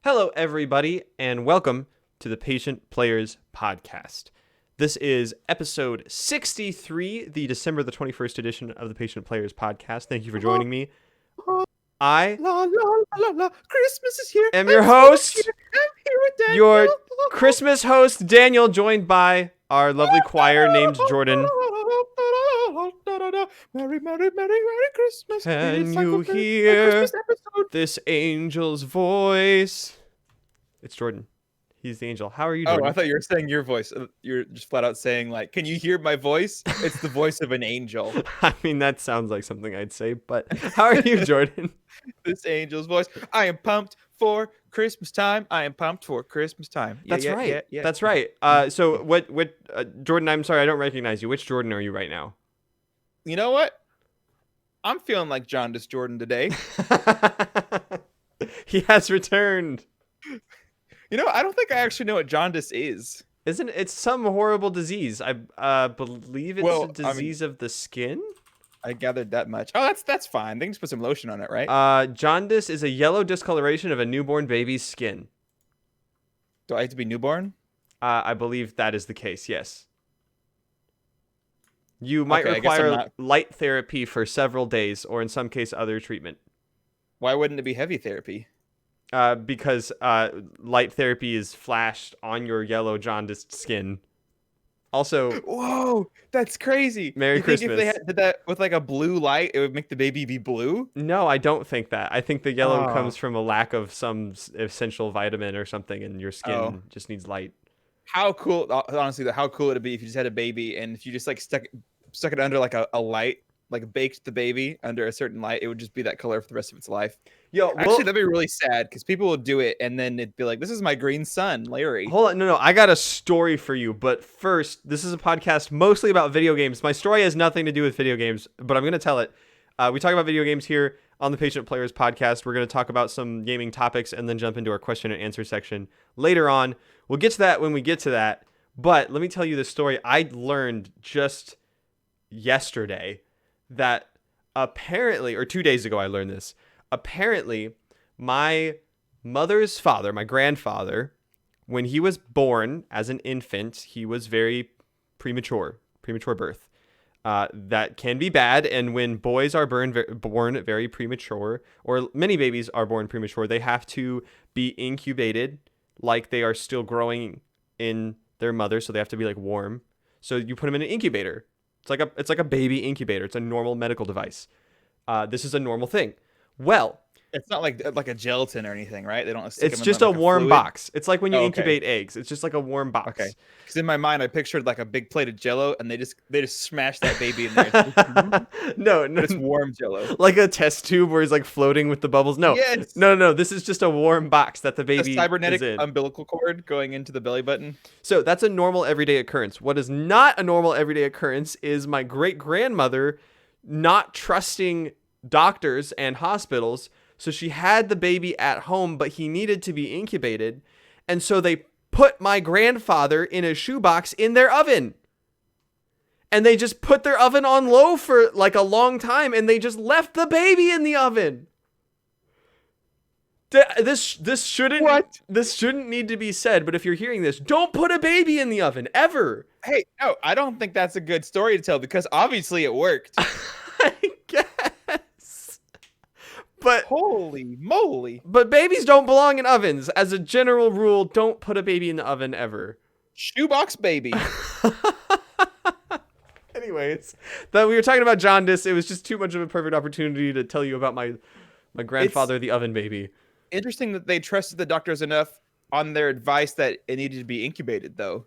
Hello, everybody, and welcome to the Patient Players Podcast. This is episode 63, the December the 21st edition of the Patient Players Podcast. Thank you for joining me. I La la la la la. Christmas is here. am your I'm host, here. I'm here with Daniel. your Christmas host, Daniel, joined by our lovely choir named Jordan. Merry, merry, merry, merry Christmas. Can It's you like a hear Christmas episode. this angel's voice? It's Jordan. He's the angel. How are you, Jordan? Oh, I thought you were saying your voice. You're just flat out saying, like, can you hear my voice? It's the voice of an angel. I mean, that sounds like something I'd say, but how are you, Jordan? This angel's voice. I am pumped for Christmas time. I am pumped for Christmas time. That's right. That's right. So what, Jordan, I'm sorry, I don't recognize you. Which Jordan are you right now? You know what? I'm feeling like Jaundice Jordan today. He has returned. You know, I don't think I actually know what jaundice is. Isn't it? It's some horrible disease. I believe it's a disease of the skin. I gathered that much. Oh, that's fine. They can just put some lotion on it, right? Jaundice is a yellow discoloration of a newborn baby's skin. Do I have to be newborn? I believe that is the case, yes. You might require light therapy for several days, or in some case, other treatment. Why wouldn't it be heavy therapy? Because light therapy is flashed on your yellow jaundiced skin. Also, whoa, that's crazy. Merry Christmas. Think if they did that with like a blue light, it would make the baby be blue? No, I don't think that. I think the yellow comes from a lack of some essential vitamin or something, and your skin just needs light. How cool, honestly, how cool would it be if you just had a baby and if you just like stuck it under like a light, like baked the baby under a certain light, it would just be that color for the rest of its life. Actually, that'd be really sad because people would do it and then it'd be like, this is my green son, Larry. Hold on, no, I got a story for you. But first, this is a podcast mostly about video games. My story has nothing to do with video games, but I'm going to tell it. We talk about video games here on the Patient Players Podcast. We're going to talk about some gaming topics and then jump into our question and answer section later on. We'll get to that when we get to that. But let me tell you the story I learned just yesterday that apparently, or 2 days ago I learned this. Apparently, my mother's father, my grandfather, when he was born as an infant, he was very premature birth. That can be bad, and when boys are born very premature, or many babies are born premature, they have to be incubated like they are still growing in their mother, so they have to be like warm. So you put them in an incubator. It's like a baby incubator. It's a normal medical device. This is a normal thing. Well, it's not like a gelatin or anything, right? They don't. It's just a warm box. It's like when you incubate eggs. It's just like a warm box. Okay. Because in my mind, I pictured like a big plate of Jello, and they just smash that baby in there. No, it's warm Jello, like a test tube where he's like floating with the bubbles. No, yes. No. This is just a warm box that the baby a cybernetic is in. Umbilical cord going into the belly button. So that's a normal everyday occurrence. What is not a normal everyday occurrence is my great grandmother not trusting doctors and hospitals. So she had the baby at home, but he needed to be incubated. And so they put my grandfather in a shoebox in their oven. And they just put their oven on low for like a long time, and they just left the baby in the oven. This shouldn't need to be said, but if you're hearing this, don't put a baby in the oven ever. Hey, no, I don't think that's a good story to tell because obviously it worked. I guess. But holy moly. But babies don't belong in ovens. As a general rule, don't put a baby in the oven ever. Shoebox baby. Anyways, that we were talking about jaundice. It was just too much of a perfect opportunity to tell you about my grandfather, the oven baby. Interesting that they trusted the doctors enough on their advice that it needed to be incubated, though.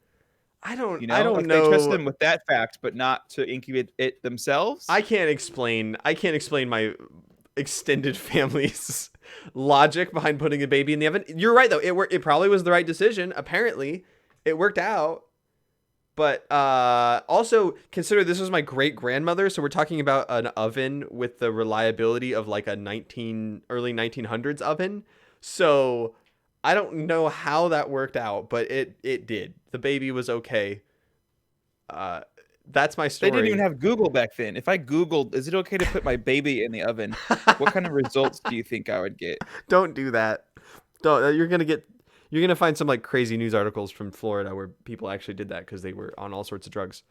I don't like know. They trust them with that fact, but not to incubate it themselves. I can't explain my extended family's logic behind putting a baby in the oven. You're right, though. It probably was the right decision. Apparently, it worked out. But also consider this was my great grandmother, so we're talking about an oven with the reliability of like a early 1900s oven. So I don't know how that worked out, but it did. The baby was okay. That's my story. They didn't even have Google back then. If I Googled, is it okay to put my baby in the oven? What kind of results do you think I would get? Don't do that. You're gonna find some like crazy news articles from Florida where people actually did that because they were on all sorts of drugs.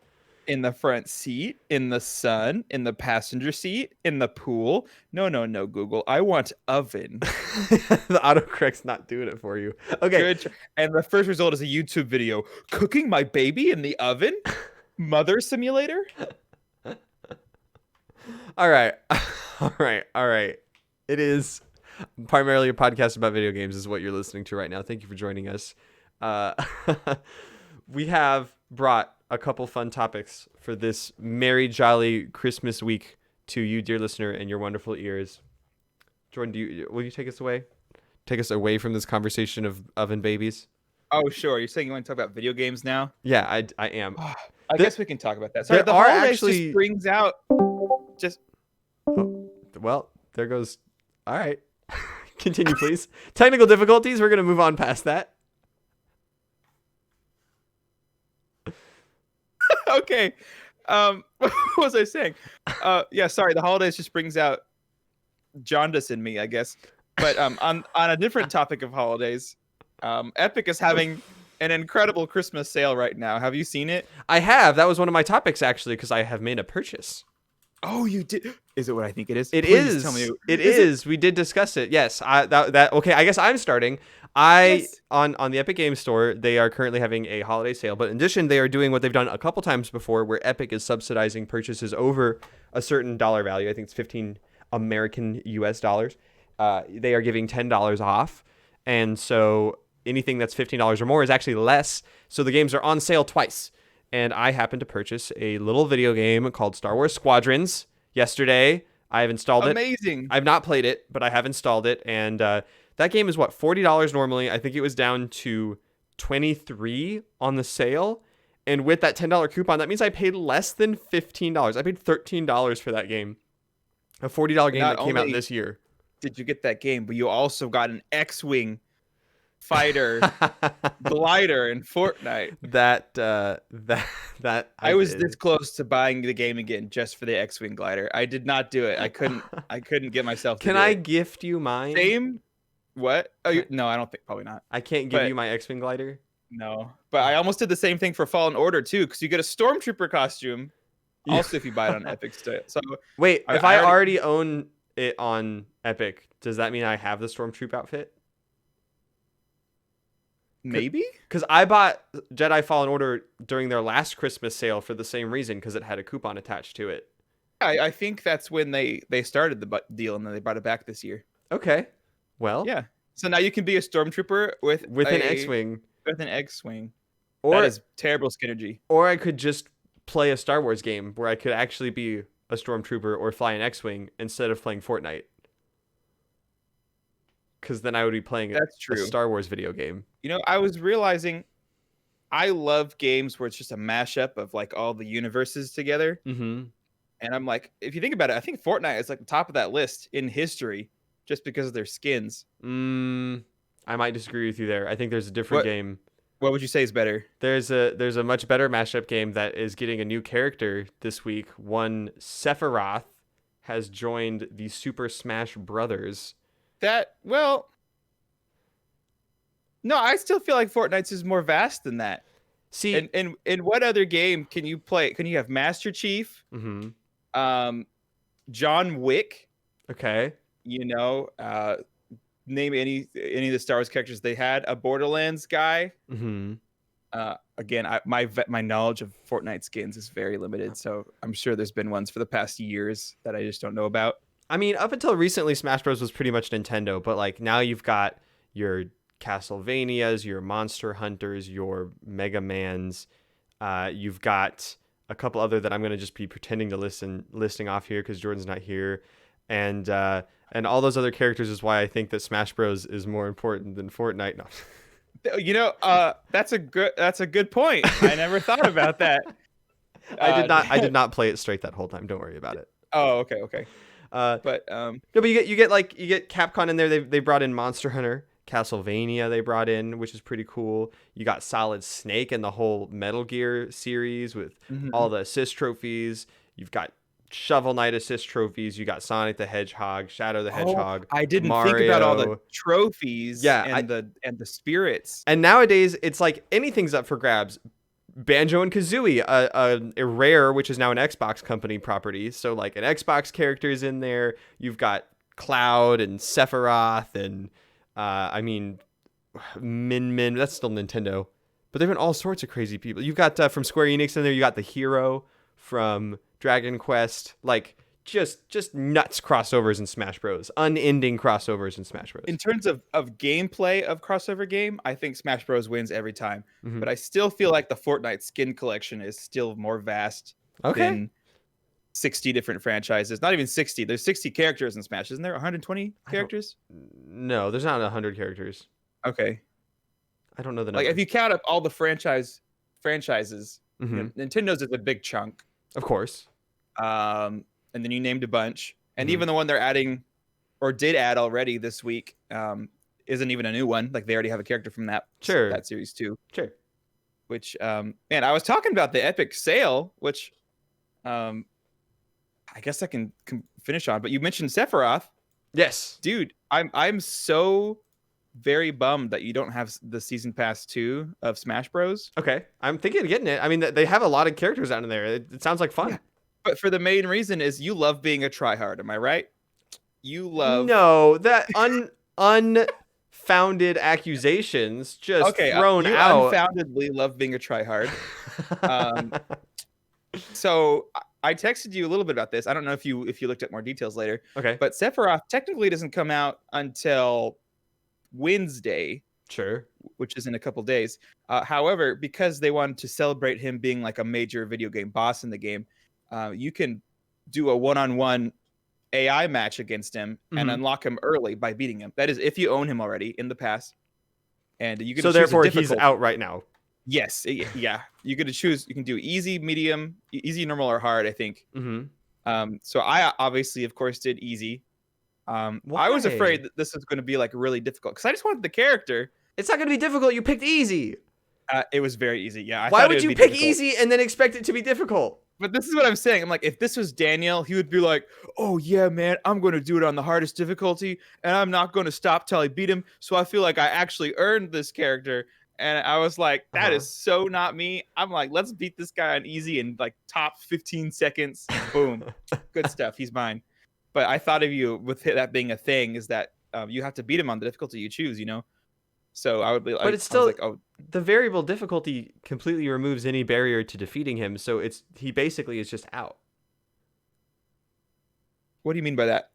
In the front seat, in the sun, in the passenger seat, in the pool. No, Google. I want oven. The autocorrect's not doing it for you. Okay. Good. And the first result is a YouTube video. Cooking my baby in the oven? Mother simulator? All right. All right. It is primarily a podcast about video games is what you're listening to right now. Thank you for joining us. We have brought a couple fun topics for this merry, jolly Christmas week to you, dear listener, and your wonderful ears. Jordan, will you take us away? Take us away from this conversation of oven babies? Oh, sure. You're saying you want to talk about video games now? Yeah, I am. I guess we can talk about that. Sorry, the holidays just brings out just... Oh, well, there goes... All right. Continue, please. Technical difficulties. We're going to move on past that. Okay. What was I saying? Yeah, sorry. The holidays just brings out jaundice in me, I guess. But on a different topic of holidays, Epic is having an incredible Christmas sale right now. Have you seen it? I have. That was one of my topics, actually, because I have made a purchase. Oh, you did? Is it what I think it is? It Please is. Tell me. It is. We did discuss it. Yes. Okay. I guess I'm starting. Yes. On the Epic Games Store, they are currently having a holiday sale, but in addition, they are doing what they've done a couple times before, where Epic is subsidizing purchases over a certain dollar value. I think it's 15 American US dollars. They are giving $10 off, and so anything that's $15 or more is actually less. So the games are on sale twice. And I happened to purchase a little video game called Star Wars Squadrons yesterday. I have installed it. Amazing. I've not played it, but I have installed it. And that game is, $40 normally. I think it was down to $23 on the sale. And with that $10 coupon, that means I paid less than $15. I paid $13 for that game. A $40 game that came out this year. Did you get that game, but you also got an X-Wing fighter glider in Fortnite. That I was this close to buying the game again just for the X-Wing glider. I did not do it. I couldn't get myself to Can I gift you mine? Same? What? Oh, no, I don't think, probably not. I can't give you my X-Wing glider? No. But I almost did the same thing for Fallen Order too, because you get a Stormtrooper costume. Also, if you buy it on Epic Store. So wait, if I already own it on Epic, does that mean I have the Stormtrooper outfit? Maybe? Because I bought Jedi Fallen Order during their last Christmas sale for the same reason, because it had a coupon attached to it. I think that's when they started the deal, and then they brought it back this year. Okay. Well. Yeah. So now you can be a Stormtrooper with an X-Wing. With an X-Wing. Or, that is terrible synergy. Or I could just play a Star Wars game where I could actually be a Stormtrooper or fly an X-Wing instead of playing Fortnite. Because then I would be playing a Star Wars video game. You know, I was realizing I love games where it's just a mashup of like all the universes together. Mm-hmm. And I'm like, if you think about it, I think Fortnite is like the top of that list in history just because of their skins. I might disagree with you there. I think there's a different game. What would you say is better? There's a much better mashup game that is getting a new character this week. One Sephiroth has joined the Super Smash Brothers. No, I still feel like Fortnite's is more vast than that. See, and in what other game can you play? Can you have Master Chief? Mm-hmm. John Wick. Okay. You know, name any of the Star Wars characters they had. A Borderlands guy. Mm-hmm. Again, my knowledge of Fortnite skins is very limited, so I'm sure there's been ones for the past years that I just don't know about. I mean, up until recently, Smash Bros. Was pretty much Nintendo, but like now you've got your Castlevanias, your Monster Hunters, your Mega Mans. You've got a couple other that I'm going to just be pretending to listing off here because Jordan's not here. And all those other characters is why I think that Smash Bros. Is more important than Fortnite. No. You know, that's a good point. I never thought about that. I did not play it straight that whole time. Don't worry about it. Oh, okay. No, but you get Capcom in there. They brought in Monster Hunter, Castlevania. They brought in, which is pretty cool. You got Solid Snake and the whole Metal Gear series with all the assist trophies. You've got Shovel Knight assist trophies. You got Sonic the Hedgehog, Shadow the Hedgehog, I didn't Mario. think about all the trophies Yeah, and the spirits. And nowadays, it's like anything's up for grabs. Banjo and Kazooie, a Rare, which is now an Xbox company property. So like an Xbox character is in there. You've got Cloud and Sephiroth and Min. That's still Nintendo, but there've been all sorts of crazy people. You've got from Square Enix in there. You got the hero from Dragon Quest. Like just nuts crossovers in Smash Bros. Unending crossovers in Smash Bros. In terms of gameplay of crossover game, I think Smash Bros wins every time. But I still feel like the Fortnite skin collection is still more vast than 60 different franchises. Not even 60. There's 60 characters in Smash. Isn't there 120 characters? No, there's not 100 characters. Okay. I don't know the number. Like if you count up all the franchises, you know, Nintendo's is a big chunk. Of course. And then you named a bunch. And even the one they're adding or did add already this week isn't even a new one. Like they already have a character from that series too. Sure. Which man, I was talking about the Epic sale, which I guess I can finish on, but you mentioned Sephiroth. Yes. Dude, I'm so very bummed that you don't have the Season Pass 2 of Smash Bros. Okay. I'm thinking of getting it. I mean, they have a lot of characters out in there. It sounds like fun. Yeah. But for the main reason is you love being a tryhard. Am I right? You love... No, that unfounded accusations just thrown you out. Unfoundedly love being a tryhard. So I texted you a little bit about this. I don't know if you looked at more details later. Okay. But Sephiroth technically doesn't come out until Wednesday. Sure. Which is in a couple days. However, because they wanted to celebrate him being like a major video game boss in the game, you can do a one-on-one AI match against him and unlock him early by beating him. That is, if you own him already in the past, and you can. So therefore, he's out right now. Yes, yeah. You get to choose. You can do easy, medium, easy, normal, or hard. I think. So I obviously, of course, did easy. I was afraid that this was going to be like really difficult because I just wanted the character. It's not going to be difficult. You picked easy. It was very easy. Yeah. Why would you pick easy and then expect it to be difficult? But this is what I'm saying. I'm like, if this was Daniel, he would be like, oh, yeah, man, I'm going to do it on the hardest difficulty, and I'm not going to stop till I beat him. So I feel like I actually earned this character. And I was like, that is so not me. I'm like, let's beat this guy on easy in like top 15 seconds. Boom. Good stuff. He's mine. But I thought of you with that being a thing is that you have to beat him on the difficulty you choose, you know? So I would be like, but it's still like, the variable difficulty completely removes any barrier to defeating him. So he basically is just out. What do you mean by that?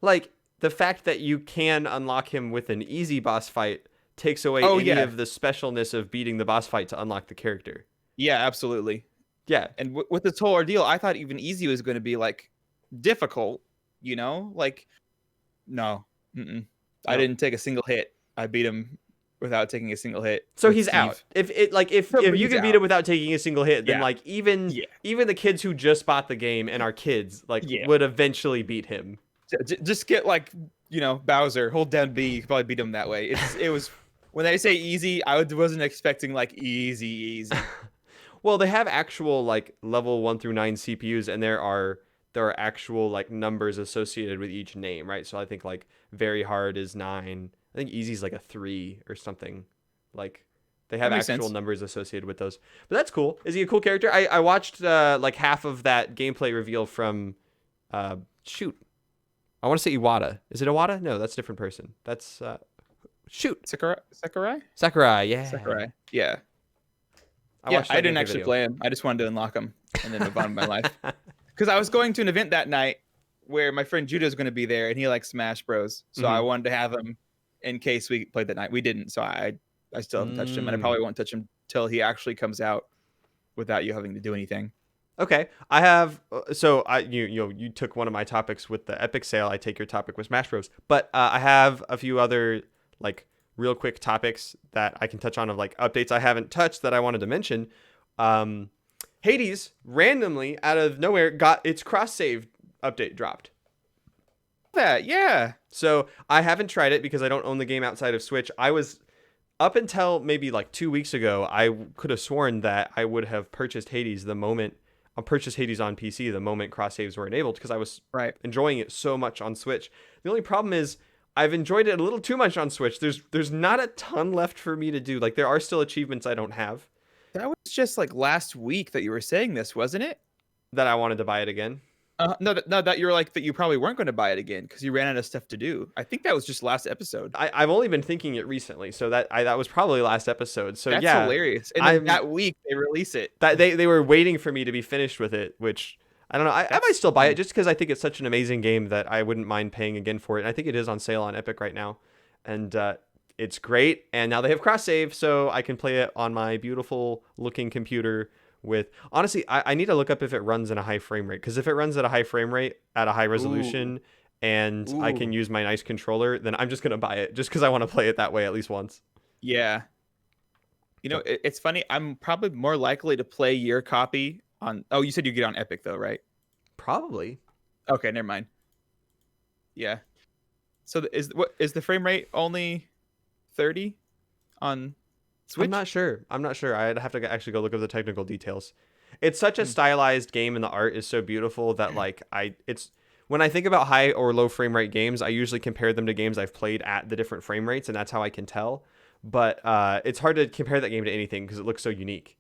Like the fact that you can unlock him with an easy boss fight takes away any of the specialness of beating the boss fight to unlock the character. Yeah, absolutely. Yeah. And with this whole ordeal, I thought even easy was going to be like difficult, you know? Like, no. I didn't take a single hit. I beat him without taking a single hit. So he's out. If you can beat him without taking a single hit, then like even the kids who just bought the game and are kids would eventually beat him. Just get like, you know, Bowser, hold down B, you can probably beat him that way. It was when they say easy, I wasn't expecting like easy. Well, they have actual like level 1 through 9 CPUs, and there are actual like numbers associated with each name, right? So I think like very hard is 9. I think easy is like a 3 or something. Like they have actual numbers associated with those. But that's cool. Is he a cool character? I watched like half of that gameplay reveal from I want to say Iwata. Is it Iwata? No, that's a different person. That's Sakurai? Sakurai, yeah. Sakurai. Yeah. I didn't actually play him. I just wanted to unlock him and then move on with my life. Because I was going to an event that night where my friend Judah is going to be there and he likes Smash Bros. So I wanted to have him in case we played that night. We didn't, so I still haven't touched him, and I probably won't touch him till he actually comes out without you having to do anything. Okay, I have. So you took one of my topics with the Epic sale. I take your topic with Smash Bros. But I have a few other like real quick topics that I can touch on of like updates I haven't touched that I wanted to mention. Hades randomly out of nowhere got its cross save update dropped. Yeah. So I haven't tried it because I don't own the game outside of Switch. I was up until maybe like 2 weeks ago, I could have sworn that I would have purchased Hades the moment I'll purchase Hades on PC the moment cross saves were enabled because I was enjoying it so much on Switch. The only problem is I've enjoyed it a little too much on Switch. There's not a ton left for me to do. Like there are still achievements I don't have. That was just like last week that you were saying this, wasn't it? That I wanted to buy it again. No, that you were like that you probably weren't going to buy it again because you ran out of stuff to do. I think that was just last episode. I've only been thinking it recently, so that was probably last episode. So that's hilarious. And then that week they release it. That they were waiting for me to be finished with it, which I don't know. I might still buy it just because I think it's such an amazing game that I wouldn't mind paying again for it. And I think it is on sale on Epic right now, and it's great. And now they have cross save, so I can play it on my beautiful looking computer. Honestly, I need to look up if it runs in a high frame rate, because if it runs at a high frame rate at a high resolution and I can use my nice controller, then I'm just gonna buy it just because I want to play it that way at least once. Yeah, you know, it's funny. I'm probably more likely to play your copy on. Oh, you said you get on Epic though, right? Probably. Okay, never mind. Yeah. So is the frame rate only 30 on Switch? I'm not sure. I'd have to actually go look up the technical details. It's such a stylized game, and the art is so beautiful that when I think about high or low frame rate games, I usually compare them to games I've played at the different frame rates, and that's how I can tell. But it's hard to compare that game to anything because it looks so unique.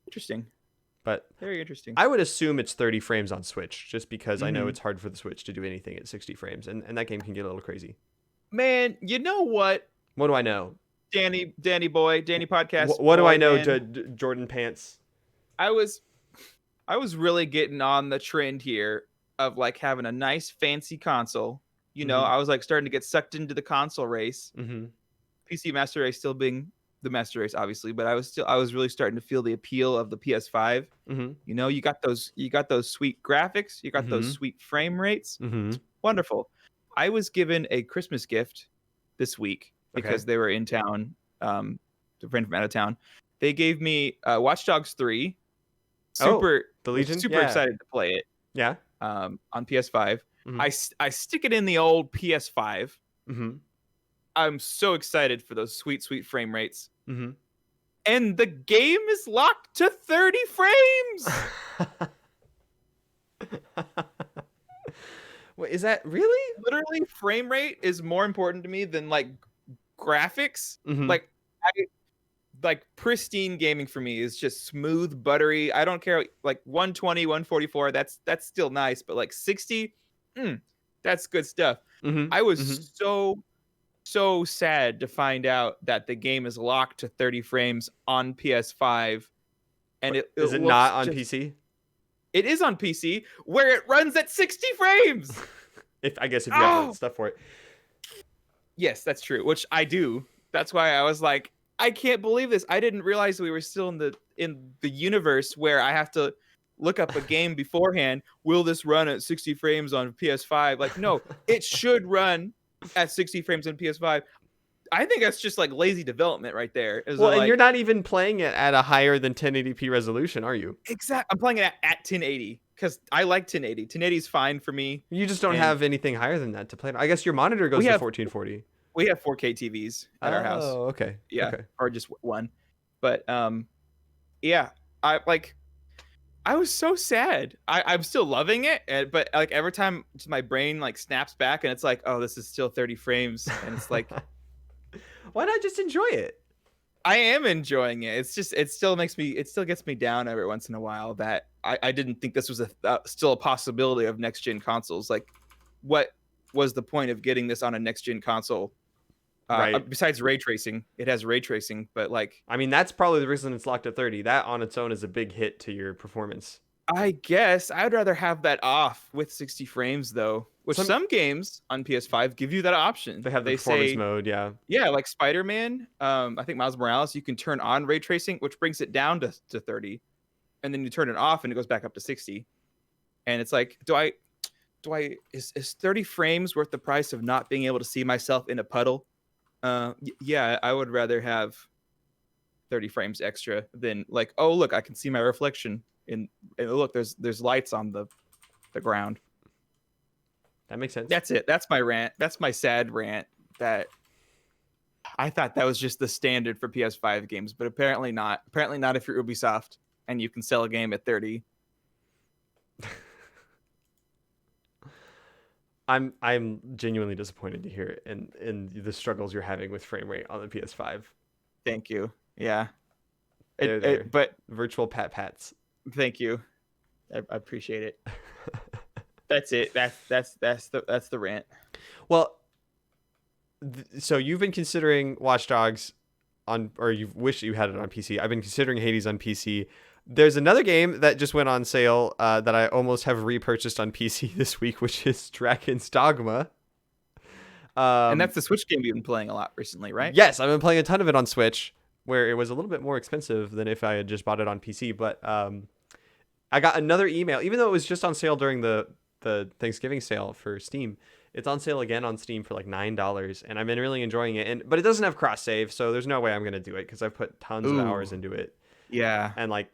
Interesting. But very interesting. I would assume it's 30 frames on Switch, just because I know it's hard for the Switch to do anything at 60 frames, and that game can get a little crazy. Man, you know what? What do I know? Danny podcast. What do I know, Jordan Pants? I was really getting on the trend here of like having a nice fancy console. You know, I was like starting to get sucked into the console race. PC Master Race still being the Master Race, obviously, but I was really starting to feel the appeal of the PS5. You know, you got those sweet graphics, you got those sweet frame rates. It's wonderful. I was given a Christmas gift this week because they were in town, a friend from out of town. They gave me Watch Dogs 3. The Legion? Super excited to play it. Yeah. On PS5. I stick it in the old PS5. I'm so excited for those sweet frame rates. And the game is locked to 30 frames. Wait, is that really? Literally, frame rate is more important to me than like graphics. Like pristine gaming for me is just smooth, buttery. I don't care, like 120, 144. That's still nice, but like 60, that's good stuff. I was so sad to find out that the game is locked to 30 frames on PS5, and is it not on PC? It is on PC, where it runs at 60 frames. I guess if you have stuff for it. Yes, that's true. Which I do. That's why I was like, I can't believe this. I didn't realize we were still in the universe where I have to look up a game beforehand. Will this run at 60 frames on PS5? Like, no, it should run at 60 frames on PS5. I think that's just like lazy development right there. And you're not even playing it at a higher than 1080p resolution, are you? Exactly. I'm playing it at 1080 because I like 1080. 1080 is fine for me. You just don't have anything higher than that to play. I guess your monitor goes to 1440. We have 4K TVs at our house. Oh, okay. Yeah, okay. Or just one. But yeah, I was so sad. I'm still loving it, but like every time my brain like snaps back and it's like, oh, this is still 30 frames, and it's like, why not just enjoy it? I am enjoying it. It's just it still gets me down every once in a while that I didn't think this was still a possibility of next gen consoles. Like, what was the point of getting this on a next gen console? Right. Besides ray tracing, it has ray tracing, but like, I mean, that's probably the reason it's locked at 30. That on its own is a big hit to your performance. I guess I'd rather have that off with 60 frames though, which some games on PS5 give you that option. They have the performance mode, yeah. Yeah, like Spider-Man, I think Miles Morales, you can turn on ray tracing, which brings it down to 30, and then you turn it off and it goes back up to 60. And it's like, is 30 frames worth the price of not being able to see myself in a puddle? Yeah, I would rather have 30 frames extra than like, oh look, I can see my reflection and look, there's lights on the ground. That makes sense. That's it. That's my rant. That's my sad rant. That I thought that was just the standard for PS5 games, but apparently not. Apparently not if you're Ubisoft. and you can sell a game at 30. I'm genuinely disappointed to hear in the struggles you're having with frame rate on the PS5. Thank you. Yeah. But virtual pats. Thank you. I appreciate it. That's it. That's the rant. Well, so you've been considering Watch Dogs or you wish you had it on PC. I've been considering Hades on PC. There's another game that just went on sale that I almost have repurchased on PC this week, which is Dragon's Dogma. And that's the Switch game you've been playing a lot recently, right? Yes, I've been playing a ton of it on Switch, where it was a little bit more expensive than if I had just bought it on PC. But I got another email, even though it was just on sale during the Thanksgiving sale for Steam. It's on sale again on Steam for like $9, and I've been really enjoying it. But it doesn't have cross save, so there's no way I'm gonna do it because I've put tons of hours into it. Yeah, and like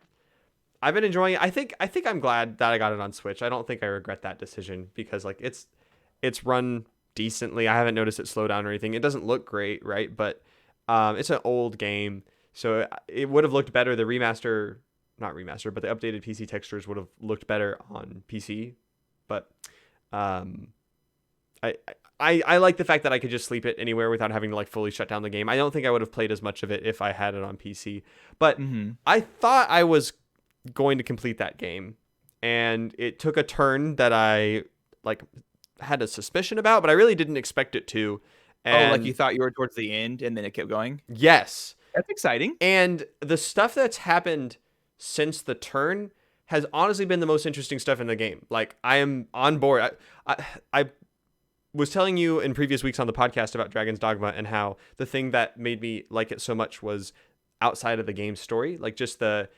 I've been enjoying it. I think I'm glad that I got it on Switch. I don't think I regret that decision because like it's run decently. I haven't noticed it slow down or anything. It doesn't look great, right? But it's an old game, so it would have looked better. The not remaster, but the updated PC textures would have looked better on PC. But I like the fact that I could just sleep it anywhere without having to like fully shut down the game. I don't think I would have played as much of it if I had it on PC. But I thought I was going to complete that game, and it took a turn that I like had a suspicion about, but I really didn't expect it to. And like you thought you were towards the end and then it kept going? Yes. That's exciting. And the stuff that's happened since the turn has honestly been the most interesting stuff in the game. Like, I am on board. I was telling you in previous weeks on the podcast about Dragon's Dogma and how the thing that made me like it so much was outside of the game story, like just the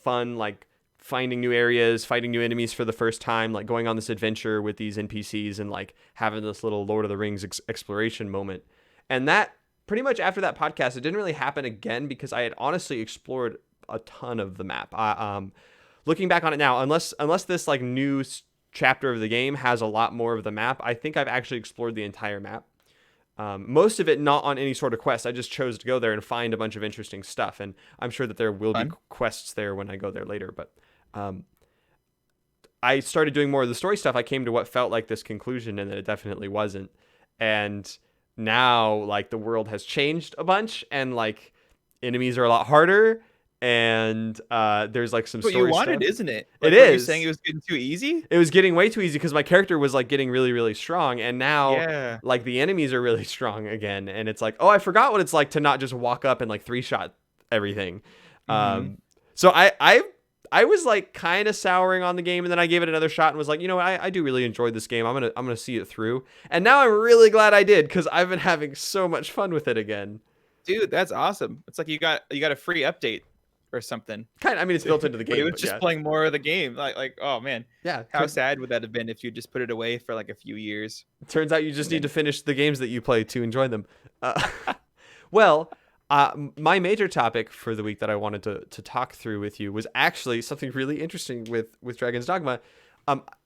fun, like finding new areas, fighting new enemies for the first time, like going on this adventure with these NPCs and like having this little Lord of the Rings exploration moment. And that pretty much after that podcast, it didn't really happen again because I had honestly explored a ton of the map. Looking back on it now, unless this like new chapter of the game has a lot more of the map, I think I've actually explored the entire map. Most of it not on any sort of quest. I just chose to go there and find a bunch of interesting stuff, and I'm sure that there will be quests there when I go there later. But I started doing more of the story stuff. I came to what felt like this conclusion, and that it definitely wasn't. And now, like, the world has changed a bunch, and like enemies are a lot harder. And there's like some story you wanted, stuff. Isn't it? Like, it is. You're saying it was getting too easy? It was getting way too easy because my character was like getting really, really strong. And now like the enemies are really strong again. And it's like, oh, I forgot what it's like to not just walk up and like 3-shot everything. So I was like kind of souring on the game, and then I gave it another shot and was like, you know what, I do really enjoy this game. I'm gonna see it through. And now I'm really glad I did because I've been having so much fun with it again. Dude, that's awesome. It's like you got a free update or something. Kind of, I mean, it's built into the game. It was just playing more of the game. Like, oh man. Yeah. How sad would that have been if you just put it away for like a few years? Turns out you just need to finish the games that you play to enjoy them. Well, my major topic for the week that I wanted to talk through with you was actually something really interesting with Dragon's Dogma.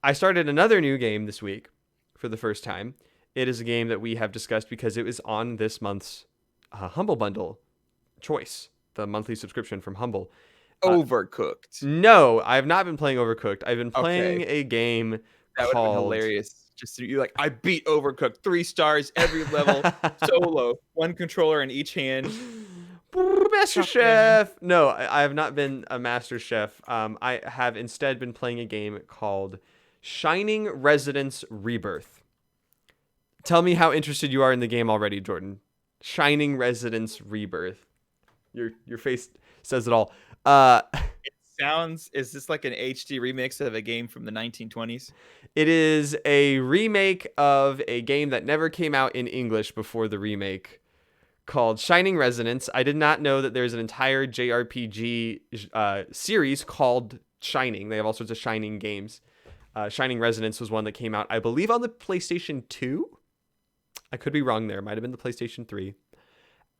I started another new game this week for the first time. It is a game that we have discussed because it was on this month's Humble Bundle choice. The monthly subscription from Humble. Overcooked. No, I have not been playing Overcooked. I've been playing a game that called... would have been hilarious. Just you like, I beat Overcooked 3 stars every level, solo, 1 controller in each hand. Master Chef. No, I have not been a Master Chef. I have instead been playing a game called Shining Residence Rebirth. Tell me how interested you are in the game already, Jordan. Shining Residence Rebirth. Your face says it all. It sounds, is this like an HD remix of a game from the 1920s? It is a remake of a game that never came out in English before the remake, called Shining Resonance. I did not know that there's an entire JRPG series called Shining. They have all sorts of Shining games. Shining Resonance was one that came out, I believe, on the PlayStation 2. I could be wrong there. Might have been the PlayStation 3.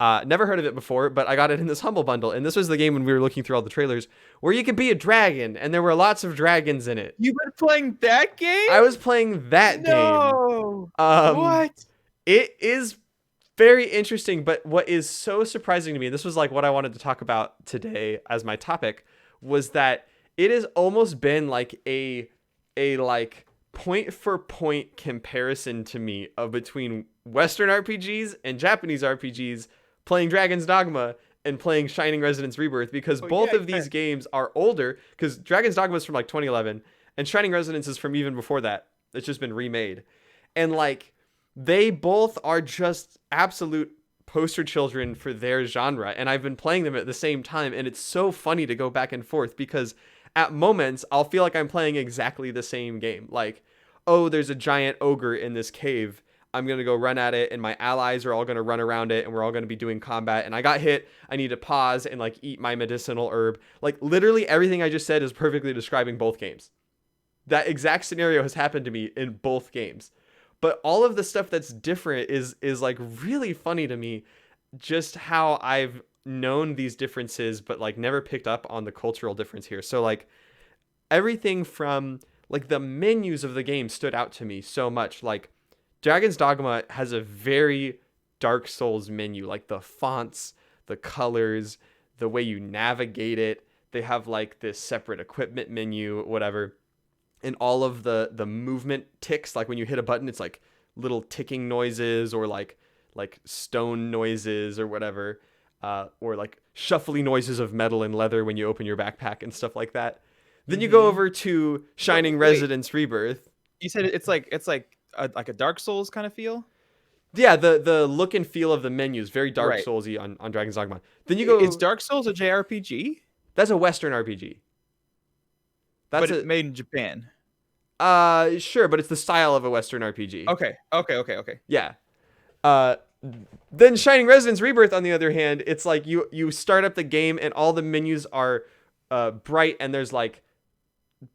Never heard of it before, but I got it in this Humble Bundle. And this was the game when we were looking through all the trailers where you could be a dragon, and there were lots of dragons in it. You've been playing that game? I was playing that game. What? It is very interesting, but what is so surprising to me, and this was like what I wanted to talk about today as my topic, was that it has almost been like a like point for point comparison to me of between Western RPGs and Japanese RPGs playing Dragon's Dogma and playing Shining Resonance Rebirth, because both of these games are older, because Dragon's Dogma is from like 2011 and Shining Resonance is from even before that. It's just been remade. And like they both are just absolute poster children for their genre, and I've been playing them at the same time, and it's so funny to go back and forth because at moments I'll feel like I'm playing exactly the same game. Like, oh, there's a giant ogre in this cave. I'm going to go run at it, and my allies are all going to run around it, and we're all going to be doing combat, and I got hit. I need to pause and like eat my medicinal herb. Like literally everything I just said is perfectly describing both games. That exact scenario has happened to me in both games. But all of the stuff that's different is like really funny to me, just how I've known these differences but like never picked up on the cultural difference here. So like everything from like the menus of the game stood out to me so much. Like Dragon's Dogma has a very Dark Souls menu, like the fonts, the colors, the way you navigate it. They have like this separate equipment menu, whatever. And all of the movement ticks, like when you hit a button, it's like little ticking noises or like stone noises or whatever, or like shuffly noises of metal and leather when you open your backpack and stuff like that. Then you go over to Shining Resonance Rebirth. You said it's like a Dark Souls kind of feel? Yeah, the look and feel of the menus, very Dark Soulsy on Dragon's Dogma. Then you go. Is Dark Souls a JRPG? That's a Western RPG. But it's made in Japan. Sure, but it's the style of a Western RPG. Okay. Yeah. Then Shining Resonance Rebirth, on the other hand, it's like you start up the game and all the menus are bright and there's like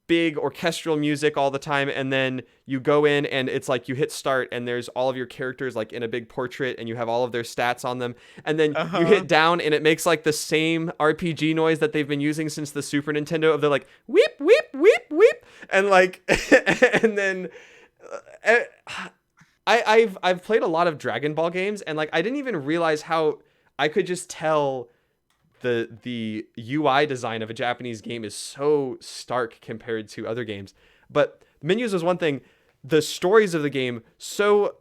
big orchestral music all the time, and then you go in and it's like you hit start and there's all of your characters like in a big portrait and you have all of their stats on them, and then you hit down and it makes like the same RPG noise that they've been using since the Super Nintendo of the like weep weep weep weep, and like and then I've played a lot of Dragon Ball games, and like I didn't even realize how I could just tell the UI design of a Japanese game is so stark compared to other games. But menus was one thing. The stories of the game so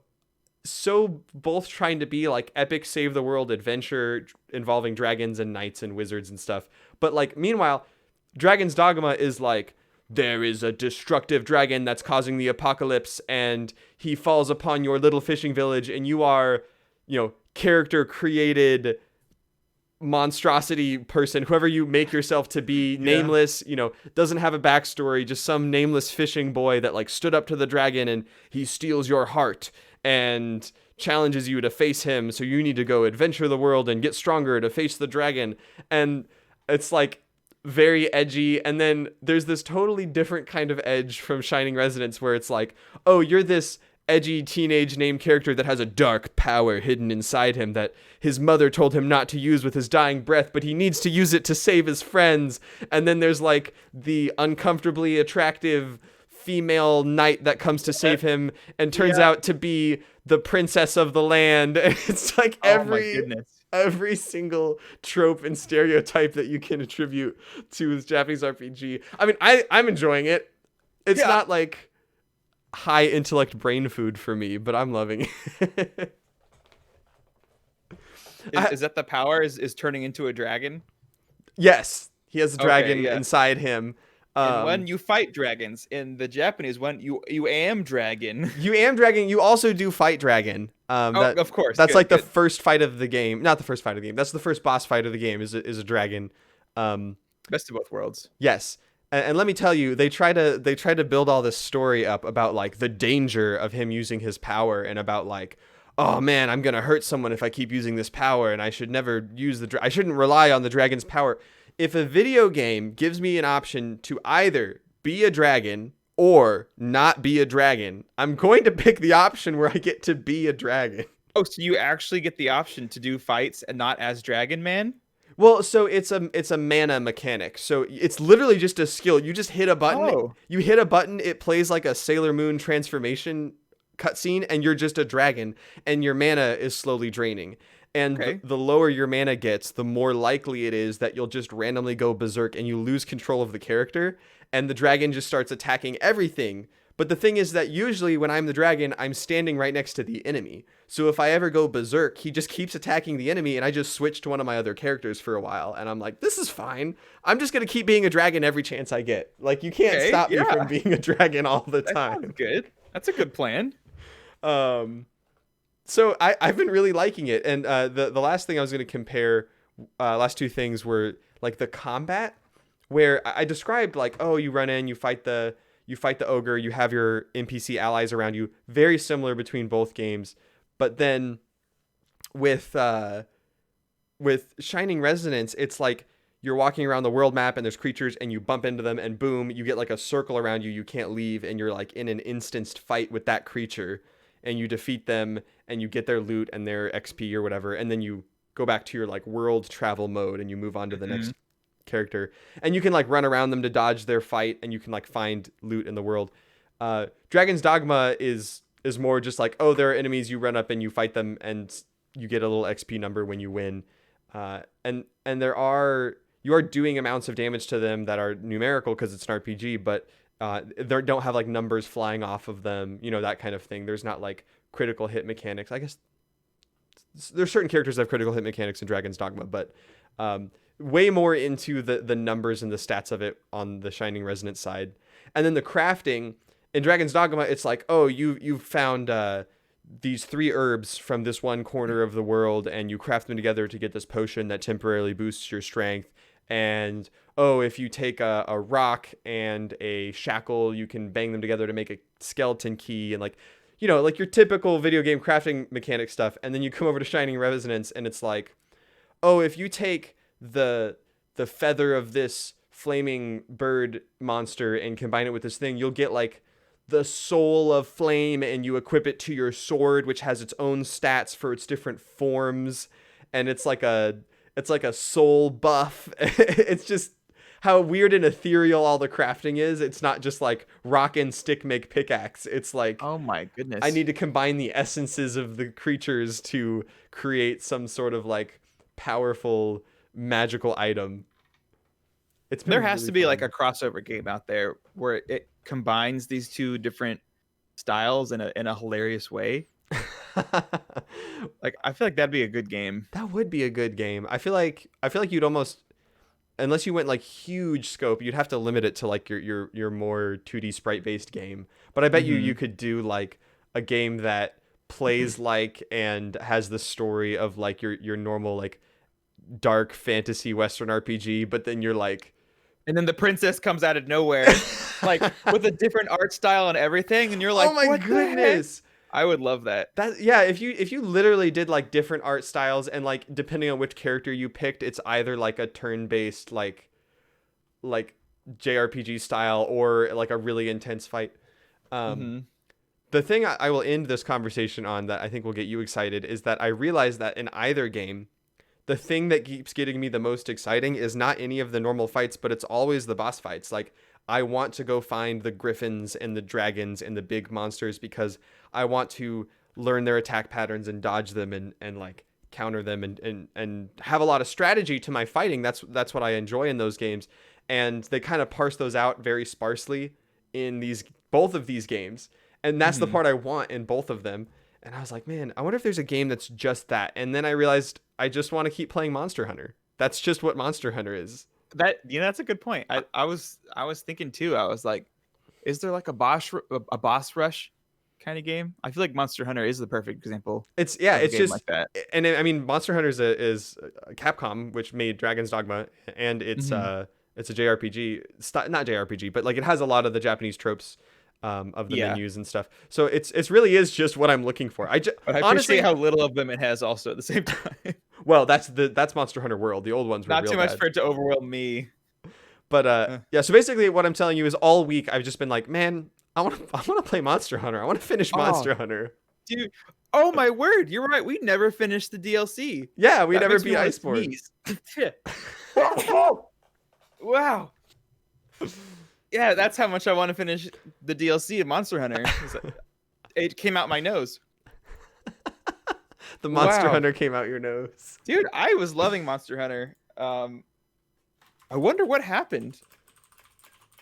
both trying to be like epic save the world adventure involving dragons and knights and wizards and stuff. But like meanwhile, Dragon's Dogma is like, there is a destructive dragon that's causing the apocalypse and he falls upon your little fishing village and you are, character created monstrosity person, whoever you make yourself to be, nameless, doesn't have a backstory, just some nameless fishing boy that like stood up to the dragon and he steals your heart and challenges you to face him. So you need to go adventure the world and get stronger to face the dragon. And it's like very edgy. And then there's this totally different kind of edge from Shining Resonance where it's like, oh, you're this edgy teenage named character that has a dark power hidden inside him that his mother told him not to use with his dying breath, but he needs to use it to save his friends. And then there's like the uncomfortably attractive female knight that comes to save him and turns out to be the princess of the land. It's like every single trope and stereotype that you can attribute to this Japanese RPG. I mean, I'm enjoying it. It's not like high intellect brain food for me, but I'm loving it. Is that the power is turning into a dragon? Yes, he has a dragon inside him. And when you fight dragons, in the Japanese one, you am dragon. You am dragon. You also do fight dragon. Of course. That's the first fight of the game. Not the first fight of the game. That's the first boss fight of the game. Is a dragon. Best of both worlds. Yes. And let me tell you, they try to build all this story up about like the danger of him using his power and about like, oh man, I'm gonna hurt someone if I keep using this power, and I should never use I shouldn't rely on the dragon's power. If a video game gives me an option to either be a dragon or not be a dragon, I'm going to pick the option where I get to be a dragon. Oh, so you actually get the option to do fights and not as Dragon Man? Well, so it's a mana mechanic. So it's literally just a skill. You just hit a button. Oh. You hit a button, it plays like a Sailor Moon transformation cutscene, and you're just a dragon, and your mana is slowly draining. And Okay. the lower your mana gets, the more likely it is that you'll just randomly go berserk and you lose control of the character, and the dragon just starts attacking everything. But the thing is that usually when I'm the dragon, I'm standing right next to the enemy. So if I ever go berserk, he just keeps attacking the enemy, and I just switch to one of my other characters for a while. And I'm like, this is fine. I'm just going to keep being a dragon every chance I get. Like, you can't stop me from being a dragon all the time. That sounds good. That's a good plan. So I've been really liking it. And the last thing I was going to compare, last two things were like the combat, where I described like, oh, you run in, you fight the ogre, you have your NPC allies around you, very similar between both games. But then with Shining Resonance, it's like you're walking around the world map and there's creatures and you bump into them and boom, you get like a circle around you, you can't leave, and you're like in an instanced fight with that creature, and you defeat them and you get their loot and their XP or whatever, and then you go back to your like world travel mode and you move on to the next character, and you can like run around them to dodge their fight, and you can like find loot in the world. Dragon's Dogma is more just like, oh, there are enemies, you run up and you fight them and you get a little XP number when you win, and you are doing amounts of damage to them that are numerical because it's an RPG, but they don't have like numbers flying off of them, that kind of thing. There's not like critical hit mechanics. I guess there's certain characters that have critical hit mechanics in Dragon's Dogma, but way more into the numbers and the stats of it on the Shining Resonance side. And then the crafting in Dragon's Dogma, it's like, oh, you've found these 3 herbs from this one corner of the world, and you craft them together to get this potion that temporarily boosts your strength. And oh, if you take a rock and a shackle, you can bang them together to make a skeleton key, and like your typical video game crafting mechanic stuff. And then you come over to Shining Resonance and it's like, oh, if you take the feather of this flaming bird monster and combine it with this thing, you'll get like the soul of flame, and you equip it to your sword, which has its own stats for its different forms, and it's like a soul buff. It's just how weird and ethereal all the crafting is. It's not just like rock and stick make pickaxe. It's like, oh my goodness, I need to combine the essences of the creatures to create some sort of like powerful magical item. There has to be like a crossover game out there where it combines these two different styles in a hilarious way. Like, I feel like that'd be a good game. That would be a good game. I feel like you'd almost, unless you went like huge scope, you'd have to limit it to like your more 2D sprite based game. But I bet you could do like a game that plays like and has the story of like your normal like dark fantasy Western RPG, but then you're like, and then the princess comes out of nowhere, like with a different art style and everything, and you're like, oh my goodness. I would love that. If you literally did like different art styles, and like depending on which character you picked, it's either like a turn-based like JRPG style or like a really intense fight. The thing I will end this conversation on that I think will get you excited is that I realize that in either game, the thing that keeps getting me the most exciting is not any of the normal fights, but it's always the boss fights. Like, I want to go find the griffins and the dragons and the big monsters because I want to learn their attack patterns and dodge them and like counter them and have a lot of strategy to my fighting. That's what I enjoy in those games. And they kind of parse those out very sparsely in both of these games. And that's the part I want in both of them. And I was like, man, I wonder if there's a game that's just that. And then I realized I just want to keep playing Monster Hunter. That's just what Monster Hunter is. That's a good point. I was thinking too. I was like, is there like a boss rush kind of game? I feel like Monster Hunter is the perfect example. It's just like that. And I mean, Monster Hunter is Capcom, which made Dragon's Dogma, and it's a JRPG. It's not JRPG, but like it has a lot of the Japanese tropes of the menus and stuff. So it's really is just what I'm looking for. But I honestly appreciate how little of them it has also at the same time. Well, that's Monster Hunter World. The old ones were not real too much bad. for it to overwhelm me. But yeah, so basically what I'm telling you is all week I've just been like, man, I want to play Monster Hunter. I want to finish Monster Hunter. Dude, oh my word, you're right. We never finished the DLC. Yeah, we never beat Iceborne. Wow. Yeah, that's how much I want to finish the DLC of Monster Hunter. It came out my nose. The Monster Wow. Hunter came out your nose. Dude, I was loving Monster Hunter. I wonder what happened.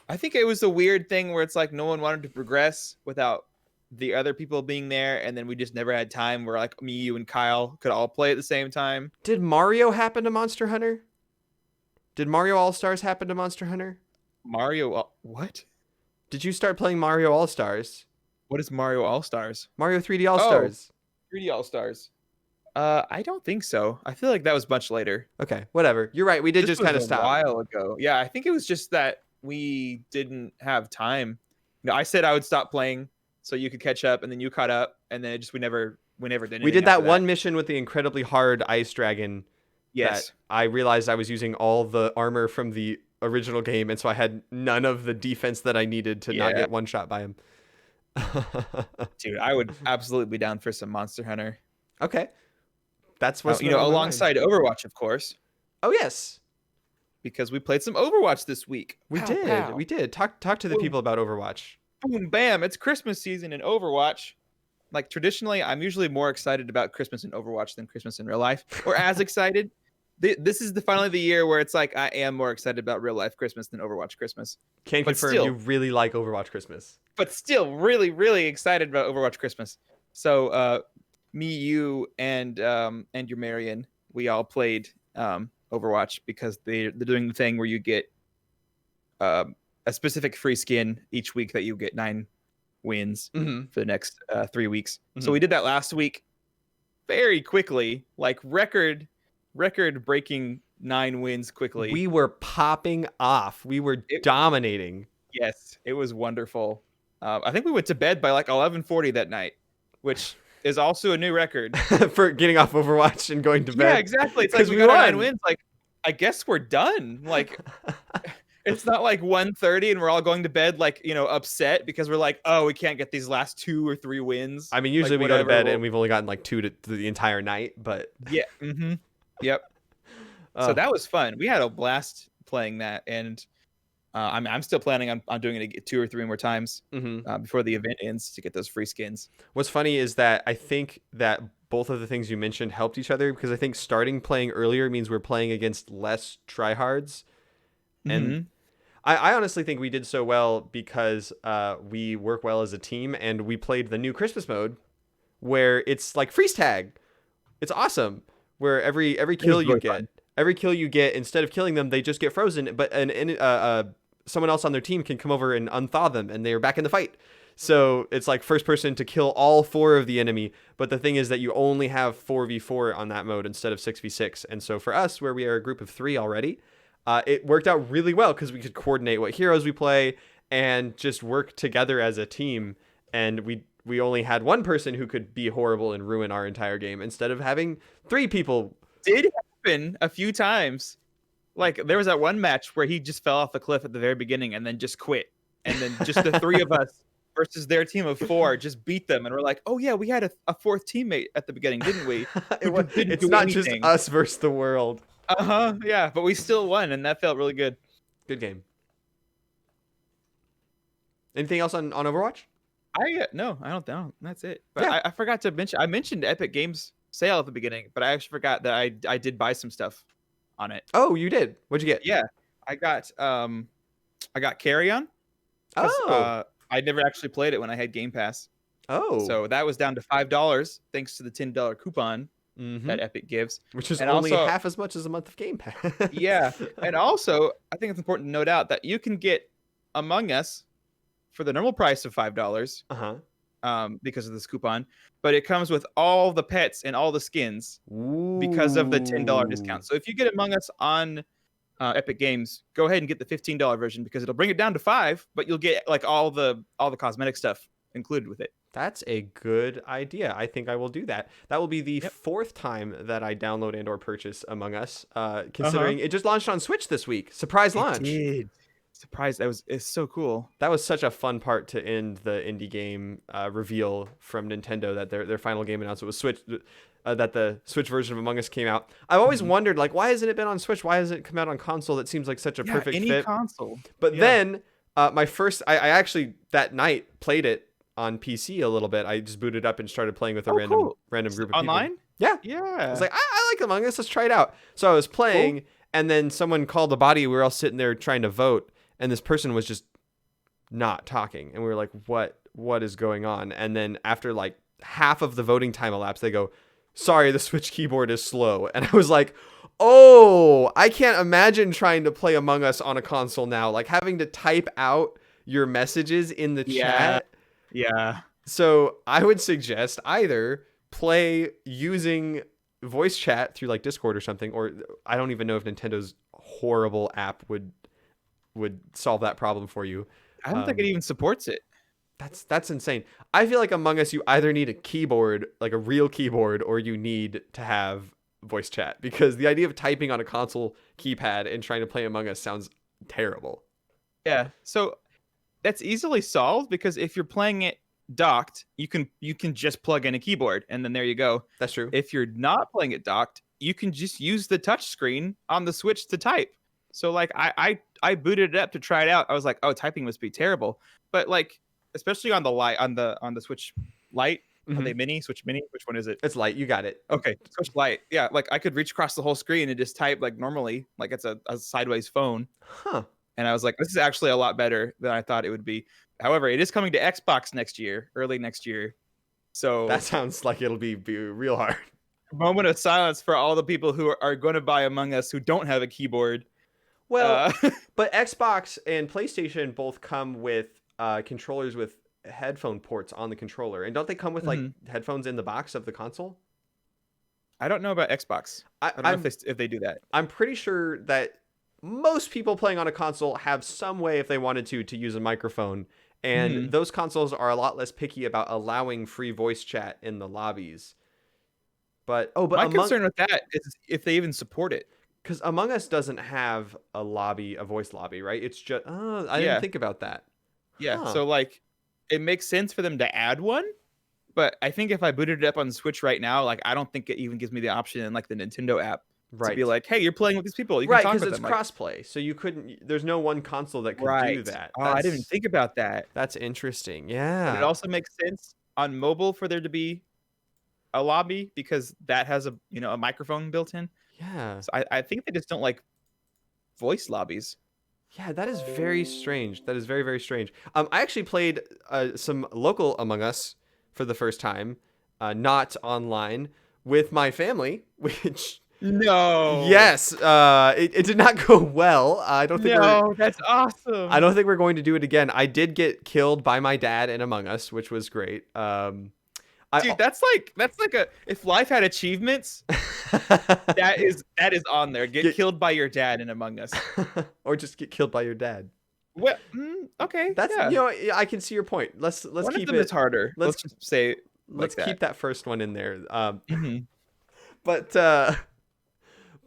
I think it was a weird thing where it's like no one wanted to progress without the other people being there, and then we just never had time where like me, you, and Kyle could all play at the same time. Did Mario happen to Monster Hunter? Did Mario All-Stars happen to Monster Hunter? What? Did you start playing Mario All-Stars? What is Mario All-Stars? Mario 3D All-Stars. 3D All-Stars. I don't think so. I feel like that was much later. Okay, whatever. You're right. We did just kind of stop. A while ago. Yeah, I think it was just that we didn't have time. I said I would stop playing so you could catch up, and then you caught up, and then we never did anything. We did that one mission with the incredibly hard ice dragon. Yes. That I realized I was using all the armor from the original game, and so I had none of the defense that I needed to not get one shot by him. Dude, I would absolutely be down for some Monster Hunter. Okay. That's what's alongside Overwatch, of course. Oh yes, because we played some Overwatch this week. We did. Talk to the people about Overwatch. Boom, bam! It's Christmas season in Overwatch. Like traditionally, I'm usually more excited about Christmas in Overwatch than Christmas in real life, or as excited. This is finally the year where it's like I am more excited about real life Christmas than Overwatch Christmas. Can confirm you really like Overwatch Christmas. But still, really, really excited about Overwatch Christmas. So, me, you, and your Marion, we all played Overwatch because they're doing the thing where you get a specific free skin each week that you get 9 wins for the next 3 weeks. Mm-hmm. So we did that last week very quickly, like record breaking 9 wins quickly. We were popping off. We were dominating. Yes, it was wonderful. I think we went to bed by like 11:40 that night, which is also a new record for getting off Overwatch and going to bed. Yeah, exactly. It's like we got 9 wins. Like, I guess we're done. Like, it's not like 1:30 and we're all going to bed like, upset because we're like, oh, we can't get these last 2 or 3 wins. I mean, usually we go to bed and we've only gotten like 2 to the entire night, but yeah. Mm-hmm. Yep. So that was fun. We had a blast playing that, and I'm still planning on doing it 2 or 3 more times before the event ends to get those free skins. What's funny is that I think that both of the things you mentioned helped each other, because I think starting playing earlier means we're playing against less tryhards. And I honestly think we did so well because we work well as a team, and we played the new Christmas mode where it's like freeze tag. It's awesome. Where every kill you get, instead of killing them, they just get frozen. But someone else on their team can come over and unthaw them, and they're back in the fight. So it's like first person to kill all 4 of the enemy. But the thing is that you only have 4v4 on that mode instead of 6v6. And so for us, where we are a group of 3 already, it worked out really well because we could coordinate what heroes we play and just work together as a team. And we only had one person who could be horrible and ruin our entire game instead of having 3 people. Did happen a few times. Like there was that one match where he just fell off the cliff at the very beginning and then just quit. And then just the 3 of us versus their team of 4 just beat them. And we're like, oh yeah, we had a 4th teammate at the beginning, didn't we? It's not just us versus the world. Yeah, but we still won, and that felt really good. Good game. Anything else on Overwatch? No, I don't know. That's it. But yeah. I forgot to mention. I mentioned Epic Games sale at the beginning, but I actually forgot that I did buy some stuff on it. Oh, you did? What'd you get? Yeah, I got Carry On. Oh. I never actually played it when I had Game Pass. Oh. So that was down to $5 thanks to the $10 coupon that Epic gives, which is only half as much as a month of Game Pass. Yeah, and also I think it's important to note out that you can get Among Us for the normal price of $5 because of this coupon, but it comes with all the pets and all the skins because of the $10 discount. So if you get Among Us on Epic Games, go ahead and get the $15 version because it'll bring it down to $5, but you'll get like all the cosmetic stuff included with it. That's a good idea. I think I will do that. That will be the 4th time that I download and or purchase Among Us, considering it just launched on Switch this week. Surprise launch. It did. Surprise. It's so cool. That was such a fun part to end the indie game reveal from Nintendo, that their final game announcement was Switch, that the Switch version of Among Us came out. I've always wondered, like, why hasn't it been on Switch? Why hasn't it come out on console? That seems like such a perfect fit. Console. But then I actually that night played it on PC a little bit. I just booted up and started playing with a random group of online? people. Yeah. I Yeah. was like, I like Among Us. Let's try it out. So I was playing, and then someone called the body. We were all sitting there trying to vote, and this person was just not talking, and we were like, what is going on? And then after like half of the voting time elapsed, they go, sorry, the Switch keyboard is slow. And I was like, oh, I can't imagine trying to play Among Us on a console now, like having to type out your messages in the chat. Yeah. So I would suggest either play using voice chat through like Discord or something, or I don't even know if Nintendo's horrible app would solve that problem for you. I don't think it even supports it. That's insane. I feel like Among Us, you either need a keyboard, like a real keyboard, or you need to have voice chat, because the idea of typing on a console keypad and trying to play Among Us sounds terrible. Yeah. So that's easily solved, because if you're playing it docked, you can just plug in a keyboard, and then there you go. That's true. If you're not playing it docked, you can just use the touch screen on the Switch to type. So like I booted it up to try it out. I was like, oh, typing must be terrible. But like, especially on the light, on the Switch Lite, are they mini? Switch Mini? Which one is it? It's Lite. You got it. Okay, Switch Lite. Yeah, like I could reach across the whole screen and just type like normally, like it's a sideways phone. Huh. And I was like, this is actually a lot better than I thought it would be. However, it is coming to Xbox next year, early next year. So that sounds like it'll be real hard. Moment of silence for all the people who are going to buy Among Us who don't have a keyboard. Well, but Xbox and PlayStation both come with controllers with headphone ports on the controller. And don't they come with like headphones in the box of the console? I don't know about Xbox. I don't know if they do that. I'm pretty sure that most people playing on a console have some way, if they wanted to use a microphone. And those consoles are a lot less picky about allowing free voice chat in the lobbies. But my concern with that is if they even support it. Because Among Us doesn't have a voice lobby, right? It's just, I didn't think about that. Yeah, so like, it makes sense for them to add one, but I think if I booted it up on the Switch right now, like, I don't think it even gives me the option in like the Nintendo app to be like, hey, you're playing with these people. You can talk with them. Because it's crossplay, so you couldn't. There's no one console that could do that. Oh, I didn't even think about that. That's interesting. Yeah, but it also makes sense on mobile for there to be a lobby, because that has a microphone built in. Yeah. So I think they just don't like voice lobbies. Yeah, that is very strange. That is very, very strange. I actually played some local Among Us for the first time, not online, with my family, which... No. Yes, it did not go well. I don't think. No, that's awesome. I don't think we're going to do it again. I did get killed by my dad in Among Us, which was great. Dude, that's like a, if life had achievements, that is on there. Get killed by your dad in Among Us, or just get killed by your dad. Well, okay, that's I can see your point. Let's one keep of them it. It's harder. Let's just say let's keep that first one in there. But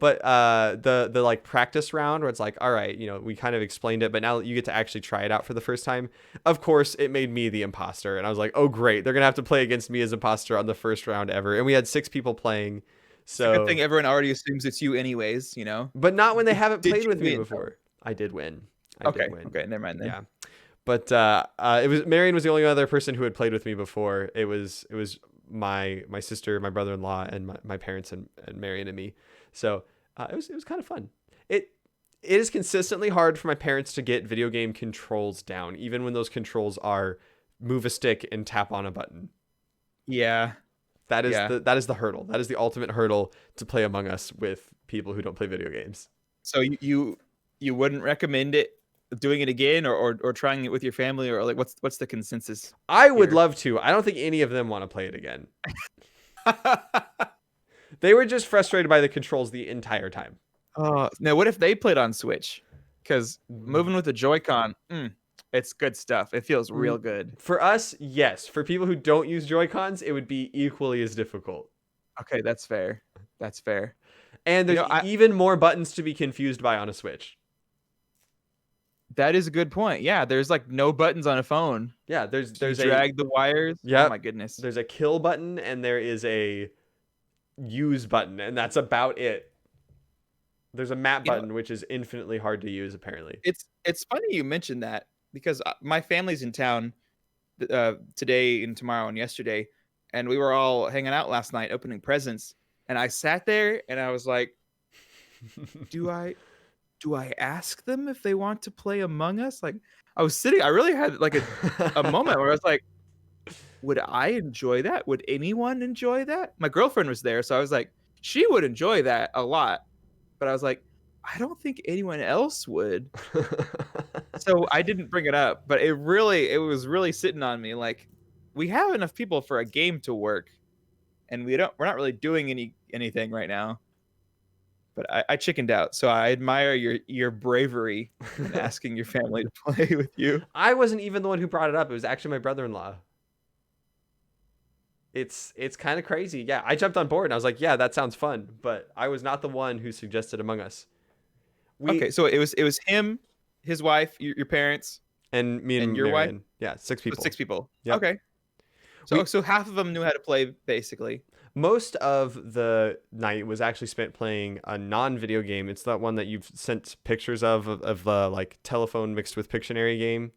the like practice round where it's like, all right, we kind of explained it, but now you get to actually try it out for the first time. Of course, it made me the imposter, and I was like, oh great, they're gonna have to play against me as imposter on the first round ever. And we had 6 people playing. So it's a good thing everyone already assumes it's you anyways, But not when they haven't played with me before. I did win. Okay, never mind then. Yeah. But it was Marion was the only other person who had played with me before. It was my sister, my brother-in-law, and my parents, and Marion and me. So it was kind of fun. It is consistently hard for my parents to get video game controls down, even when those controls are move a stick and tap on a button. Yeah. That is the hurdle. That is the ultimate hurdle to play Among Us with people who don't play video games. So you wouldn't recommend doing it again, or trying it with your family, or like what's the consensus? I would love to. I don't think any of them want to play it again. They were just frustrated by the controls the entire time. Now what if they played on Switch? Because moving with the Joy-Con, it's good stuff. It feels real good. For us, yes. For people who don't use Joy-Cons, it would be equally as difficult. Okay, that's fair. That's fair. And there's even more buttons to be confused by on a Switch. That is a good point. Yeah, there's like no buttons on a phone. Yeah, there's drag the wires. Yeah. Oh my goodness. There's a kill button and there is a use button, and that's about it. There's a map button, which is infinitely hard to use, apparently. It's funny you mentioned that, because my family's in town today and tomorrow and yesterday, and we were all hanging out last night opening presents, And I sat there and I was like, do I ask them if they want to play Among Us? Like, I was sitting, I really had like a moment where I was like, would I enjoy that? Would anyone enjoy that? My girlfriend was there, so I was like, she would enjoy that a lot. But I was like, I don't think anyone else would. So I didn't bring it up, but it was really sitting on me. Like, we have enough people for a game to work, and we're not really doing anything right now. But I chickened out, so I admire your bravery in asking your family to play with you. I wasn't even the one who brought it up. It was actually my brother-in-law. It's kind of crazy. Yeah, I jumped on board and I was like, yeah, that sounds fun. But I was not the one who suggested Among Us. Okay, so it was him, his wife, your parents, and me and your Marion. wife. Yeah, 6 people. So 6 people. Yep. Okay. So half of them knew how to play, basically. Most of the night was actually spent playing a non-video game. It's that one that you've sent pictures of the like telephone mixed with Pictionary game.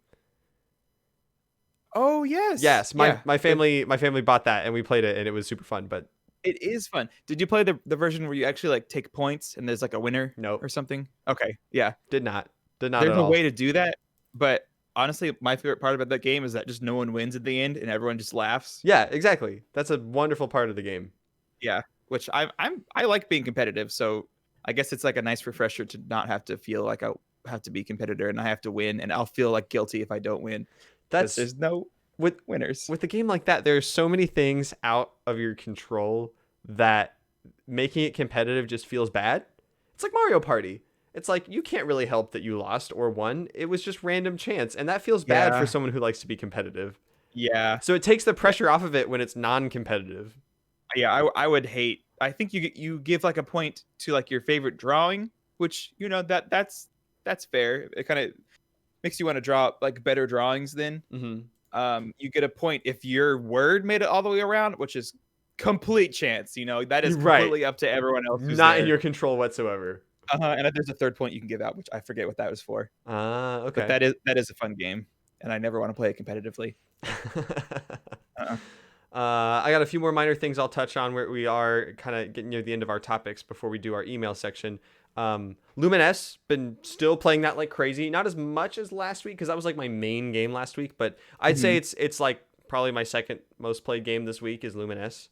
Oh yes. Yes, my family bought that and we played it and it was super fun. But it is fun. Did you play the version where you actually like take points and there's like a winner? Nope. Or something? Okay, yeah. Did not There's at a all. way to do that, but honestly, my favorite part about that game is that just no one wins at the end and everyone just laughs. Yeah, exactly. That's a wonderful part of the game. Yeah, which I like being competitive, so I guess it's like a nice refresher to not have to feel like I have to be a competitor and I have to win, and I'll feel like guilty if I don't win. There's no winners. With a game like that, there's so many things out of your control that making it competitive just feels bad. It's like Mario Party. It's like you can't really help that you lost or won. It was just random chance, and that feels bad for someone who likes to be competitive. Yeah. So it takes the pressure off of it when it's non-competitive. Yeah, I would hate. I think you give like a point to like your favorite drawing, which that's fair. It kind of makes you want to draw like better drawings then. Mm-hmm. You get a point if your word made it all the way around, which is complete chance. That is completely up to everyone else. Not in your control whatsoever. And there's a third point you can give out, which I forget what that was for. Okay. But that is a fun game, and I never want to play it competitively. I got a few more minor things I'll touch on where we are kind of getting near the end of our topics before we do our email section. Luminous, been still playing that like crazy. Not as much as last week because that was like my main game last week, but I'd say it's like probably my second most played game this week is Luminous.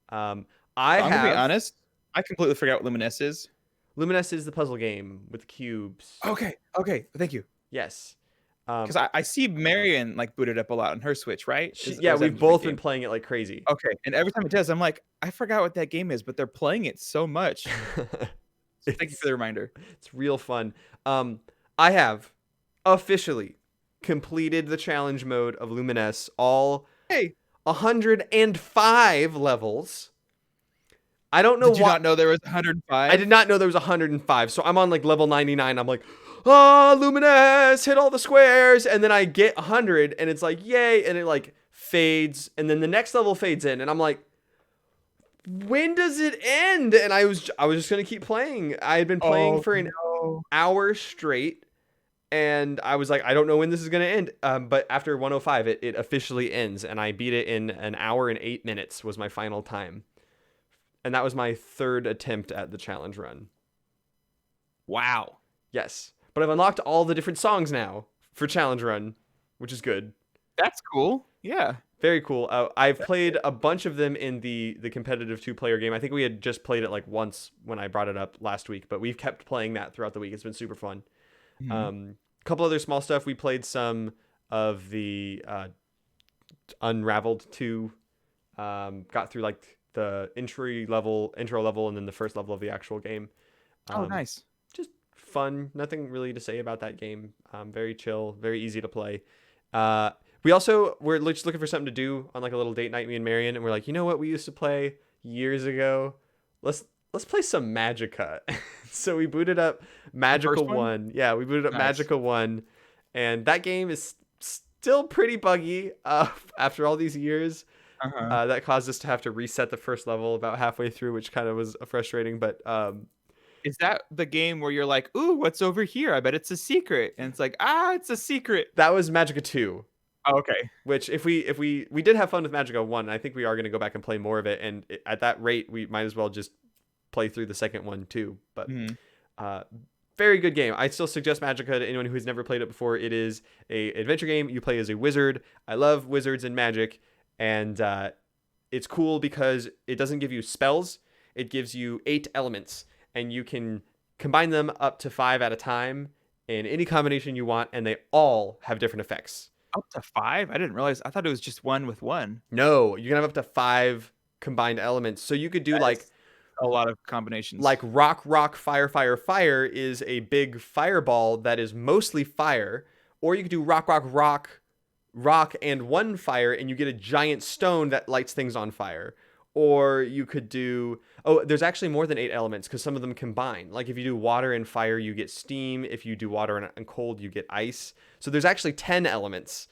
I'm gonna be honest, I completely forgot what Luminous is. Luminous is the puzzle game with cubes. Okay, thank you. Yes. Because I see Marion like booted up a lot on her Switch, right? We've both been playing it like crazy. Okay, and every time it does, I'm like, I forgot what that game is, but they're playing it so much. So thank you for the reminder. It's real fun. I have officially completed the challenge mode of Luminous, all 105 levels. I don't know. Did you not know there was 105? I did not know there was 105. So I'm on like level 99. I'm like, Luminous, hit all the squares. And then I get 100 and it's like, yay. And it like fades. And then the next level fades in. And I'm like, when does it end? And I was just going to keep playing. I had been playing for an hour straight. And I was like, I don't know when this is going to end. But after 105, it officially ends. And I beat it in an hour and 8 minutes was my final time. And that was my third attempt at the challenge run. Wow. Yes. But I've unlocked all the different songs now for challenge run, which is good. That's cool. Yeah. Very cool. I've played a bunch of them in the competitive 2-player game. I think we had just played it like once when I brought it up last week, but we've kept playing that throughout the week. It's been super fun. Mm-hmm. A couple other small stuff. We played some of the Unraveled 2. Got through like the intro level, and then the first level of the actual game. Nice. Just fun. Nothing really to say about that game. Very chill, very easy to play. We're just looking for something to do on like a little date night, me and Marion, and we're like, you know what we used to play years ago? Let's play some Magica. So we booted up Magica 1. Yeah, we booted up Magica 1, and that game is still pretty buggy after all these years. That caused us to have to reset the first level about halfway through, which kind of was frustrating. But is that the game where you're like, ooh, what's over here? I bet it's a secret. And it's like, it's a secret. That was Magica 2. Oh, okay. Which if we did have fun with Magica 1, I think we are going to go back and play more of it, and at that rate we might as well just play through the second one too. But very good game. I still suggest Magica to anyone who's never played it before. It is a adventure game. You play as a wizard. I love wizards and magic, and it's cool because it doesn't give you spells. It gives you 8 elements, and you can combine them up to 5 at a time in any combination you want, and they all have different effects. Up to 5? I didn't realize. I thought it was just 1 with 1. No, you can have up to 5 combined elements. So you could do like a lot of combinations. Like rock, rock, fire, fire, fire is a big fireball that is mostly fire. Or you could do rock, rock, rock, rock, and 1 fire, and you get a giant stone that lights things on fire. Or you could do... Oh, there's actually more than 8 elements because some of them combine. Like if you do water and fire, you get steam. If you do water and cold, you get ice. So there's actually 10 elements,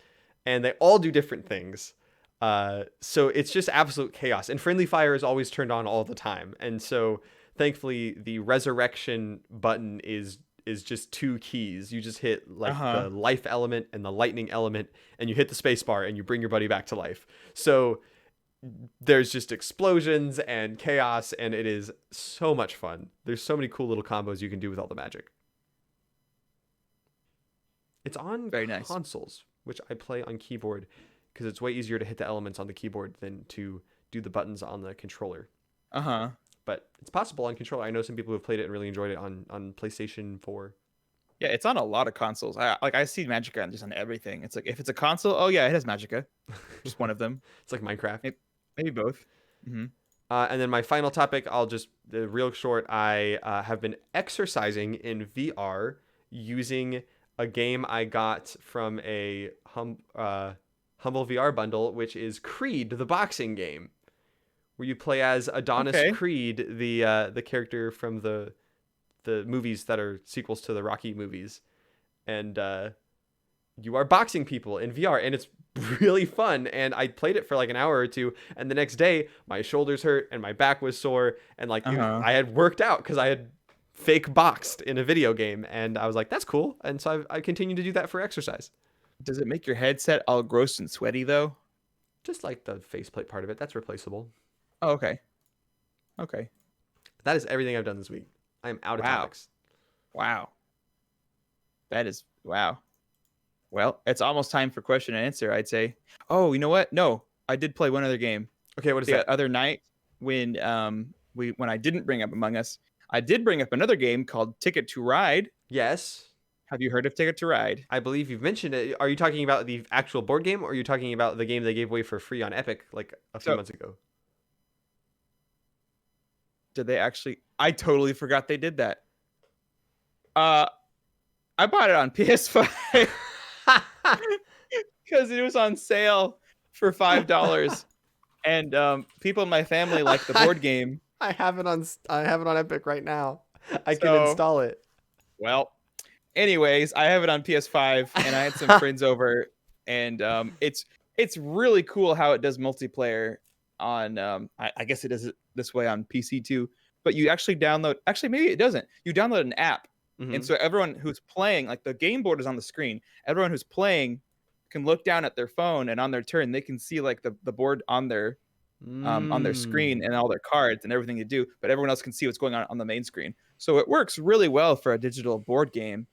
and they all do different things. So it's just absolute chaos, and friendly fire is always turned on all the time. And so thankfully the resurrection button is just 2 keys. You just hit like the life element and the lightning element, and you hit the space bar and you bring your buddy back to life. So there's just explosions and chaos, and it is so much fun. There's so many cool little combos you can do with all the magic. It's on Very nice. consoles, which I play on keyboard, because it's way easier to hit the elements on the keyboard than to do the buttons on the controller. But it's possible on controller. I know some people who have played it and really enjoyed it on PlayStation 4. Yeah, it's on a lot of consoles. I see Magica just on everything. It's like, if it's a console, oh yeah, it has Magica. Just one of them. It's like Minecraft. Maybe both. And then my final topic, real short, I have been exercising in VR using a game I got from a Humble VR bundle, which is Creed, the boxing game, where you play as Adonis Creed, the character from the movies that are sequels to the Rocky movies, and you are boxing people in VR, and it's really fun. And I played it for like an hour or two, and the next day my shoulders hurt and my back was sore, and like I had worked out because I had fake boxed in a video game, and I was like, that's cool. And so I continue to do that for exercise. Does it make your headset all gross and sweaty though? Just like the faceplate part of it, that's replaceable. Oh, okay. That is everything I've done this week. I am out of topics. Wow. That is wow. Well, it's almost time for question and answer, I'd say. Oh, you know what? No, I did play one other game. Okay, what is the that? Other night when I didn't bring up Among Us, I did bring up another game called Ticket to Ride. Yes. Have you heard of Ticket to Ride? I believe you've mentioned it. Are you talking about the actual board game, or are you talking about the game they gave away for free on Epic like a few months ago? Did they actually? I totally forgot they did that. I bought it on PS5 because it was on sale for $5, and people in my family like the board game. I have it on Epic right now. I can install it. Well, anyways, I have it on PS5, and I had some friends over, and it's really cool how it does multiplayer on. I guess it does it this way on PC too. But you actually download. Actually, maybe it doesn't. You download an app, and so everyone who's playing, like the game board is on the screen. Everyone who's playing can look down at their phone, and on their turn, they can see like the board on their screen and all their cards and everything you do. But everyone else can see what's going on the main screen. So it works really well for a digital board game.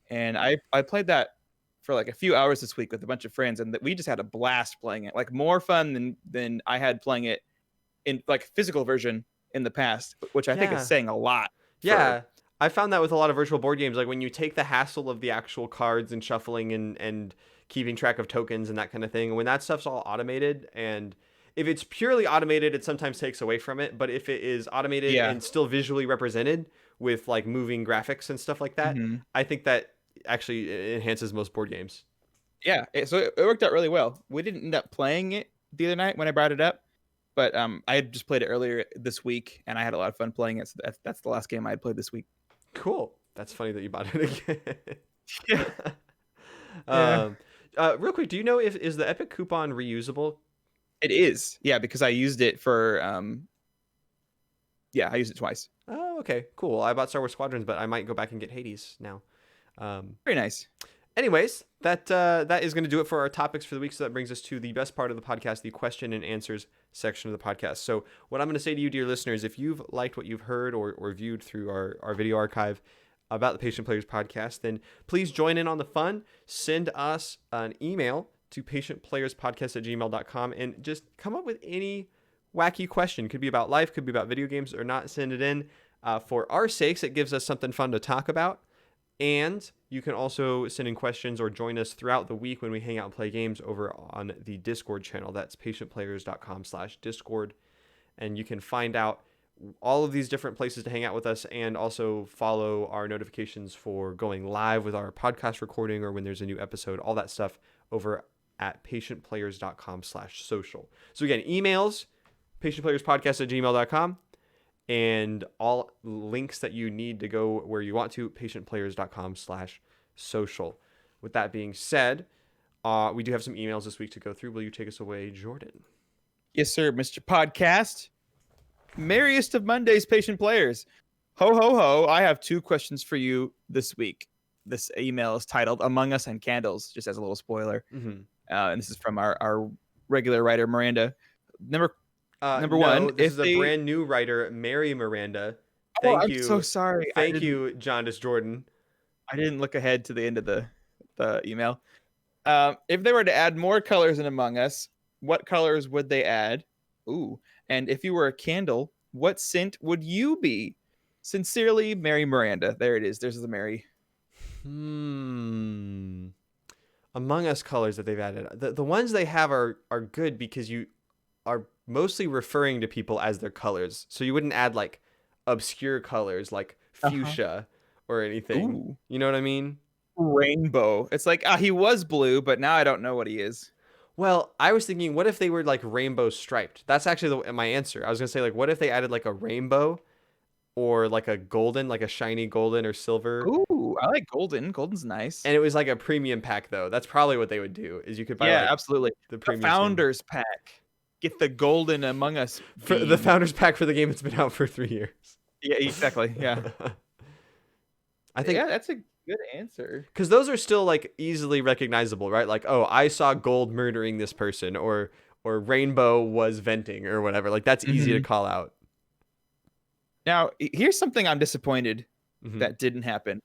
And I played that for like a few hours this week with a bunch of friends, and we just had a blast playing it. Like more fun than I had playing it in like physical version in the past, which I think is saying a lot. Yeah. I found that with a lot of virtual board games, like when you take the hassle of the actual cards and shuffling and keeping track of tokens and that kind of thing, when that stuff's all automated, and if it's purely automated, it sometimes takes away from it. But if it is automated and still visually represented with like moving graphics and stuff like that, I think that actually enhances most board games. Yeah, so it worked out really well. We didn't end up playing it the other night when I brought it up, but I had just played it earlier this week, and I had a lot of fun playing it. So that's the last game I had played this week. Cool. That's funny that you bought it again. Yeah. Real quick, do you know is the Epic coupon reusable? It is. Yeah, because I used it for I used it twice. Oh, okay, cool. I bought Star Wars Squadrons, but I might go back and get Hades now. Very nice. Anyways, that is going to do it for our topics for the week. So that brings us to the best part of the podcast, the question and answers section of the podcast. So what I'm going to say to you, dear listeners, if you've liked what you've heard or viewed through our video archive about the Patient Players podcast, then please join in on the fun. Send us an email to patientplayerspodcast@gmail.com and just come up with any wacky question. Could be about life, could be about video games, or not. Send it in. For our sakes, it gives us something fun to talk about. And you can also send in questions or join us throughout the week when we hang out and play games over on the Discord channel. That's patientplayers.com/Discord. And you can find out all of these different places to hang out with us and also follow our notifications for going live with our podcast recording or when there's a new episode, all that stuff over at patientplayers.com/social. So again, emails, patientplayerspodcast@gmail.com. And all links that you need to go where you want to, patientplayers.com/social. With that being said, we do have some emails this week to go through. Will you take us away, Jordan? Yes, sir, Mr. Podcast. Merriest of Mondays, patient players. Ho, ho, ho. I have 2 questions for you this week. This email is titled Among Us and Candles, just as a little spoiler. Mm-hmm. And this is from our regular writer, Miranda. Number no, one, this is a brand new writer, Mary Miranda. Thank you. I'm so sorry. Thank you, Jaundice Jordan. I didn't look ahead to the end of the email. If they were to add more colors in Among Us, what colors would they add? Ooh. And if you were a candle, what scent would you be? Sincerely, Mary Miranda. There it is. There's the Mary. Among Us colors that they've added. The ones they have are good because you are mostly referring to people as their colors. So you wouldn't add like obscure colors like fuchsia or anything. Ooh. You know what I mean? Rainbow. It's like, he was blue, but now I don't know what he is. Well, I was thinking, what if they were like rainbow striped? That's actually my answer. I was going to say, like, what if they added like a rainbow or like a golden, like a shiny golden or silver? Ooh, I like golden. Golden's nice. And it was like a premium pack, though. That's probably what they would do, is you could buy absolutely. the premium Founders pack. Get the golden Among Us. For the Founders pack for the game that's been out for 3 years. Yeah, exactly. Yeah. I think that's a good answer. Because those are still like easily recognizable, right? Like, oh, I saw gold murdering this person, or rainbow was venting, or whatever. Like, that's easy to call out. Now, here's something I'm disappointed that didn't happen.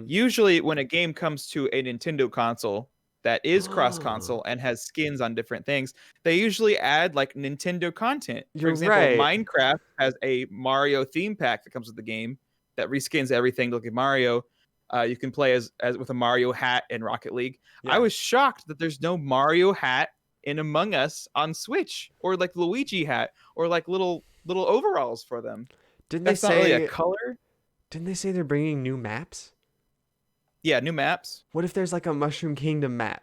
Usually, when a game comes to a Nintendo console that is cross-console and has skins on different things, they usually add like Nintendo content. For example, Minecraft has a Mario theme pack that comes with the game that reskins everything to look like Mario. You can play as with a Mario hat in Rocket League. Yeah. I was shocked that there's no Mario hat in Among Us on Switch, or like Luigi hat, or like little overalls for them. That's not really a color? Didn't they say they're bringing new maps? Yeah, new maps. What if there's like a Mushroom Kingdom map?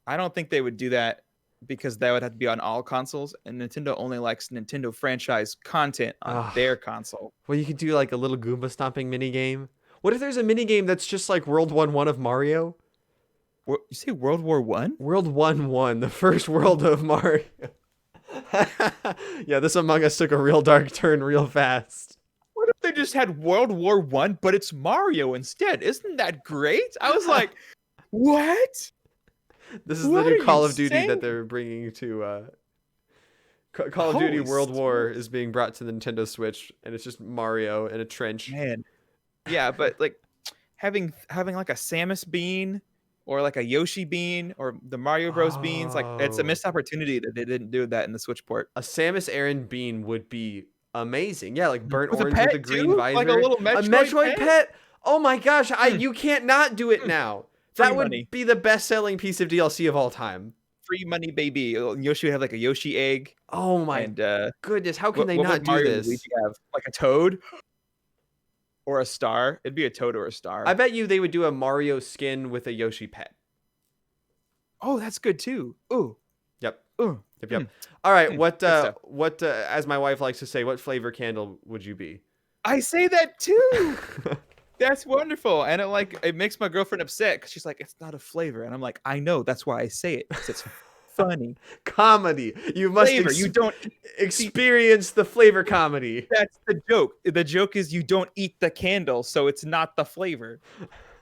I don't think they would do that because that would have to be on all consoles, and Nintendo only likes Nintendo franchise content on their console. Well, you could do like a little Goomba stomping mini game. What if there's a mini game that's just like World 1-1 of Mario? You say World War 1? World 1-1, the first world of Mario. Yeah, this Among Us took a real dark turn real fast. What if they just had World War 1, but it's Mario instead? Isn't that great? I was like, what? This is the new Call of Duty that they're bringing to... Call of Duty World War is being brought to the Nintendo Switch, and it's just Mario in a trench. Man. Yeah, but like having like a Samus bean or like a Yoshi bean or the Mario Bros beans, like it's a missed opportunity that they didn't do that in the Switch port. A Samus Aran bean would be amazing. Yeah, like burnt with orange with a green visor. Like a little Metroid pet? Oh my gosh, you can't not do it now. That would be the best-selling piece of DLC of all time. Free money, baby. Yoshi would have like a Yoshi egg. Oh my goodness, how can they not do this? Luigi have? Like a toad? Or a star. It'd be a toad or a star. I bet you they would do a Mario skin with a Yoshi pet. Oh, that's good too. Ooh. Yep. Ooh. Yep. All right. What as my wife likes to say, what flavor candle would you be? I say that too. That's wonderful. And it makes my girlfriend upset because she's like, it's not a flavor. And I'm like, I know. That's why I say it. It's funny. Comedy. You must you don't experience the flavor comedy. That's the joke. The joke is you don't eat the candle, so it's not the flavor.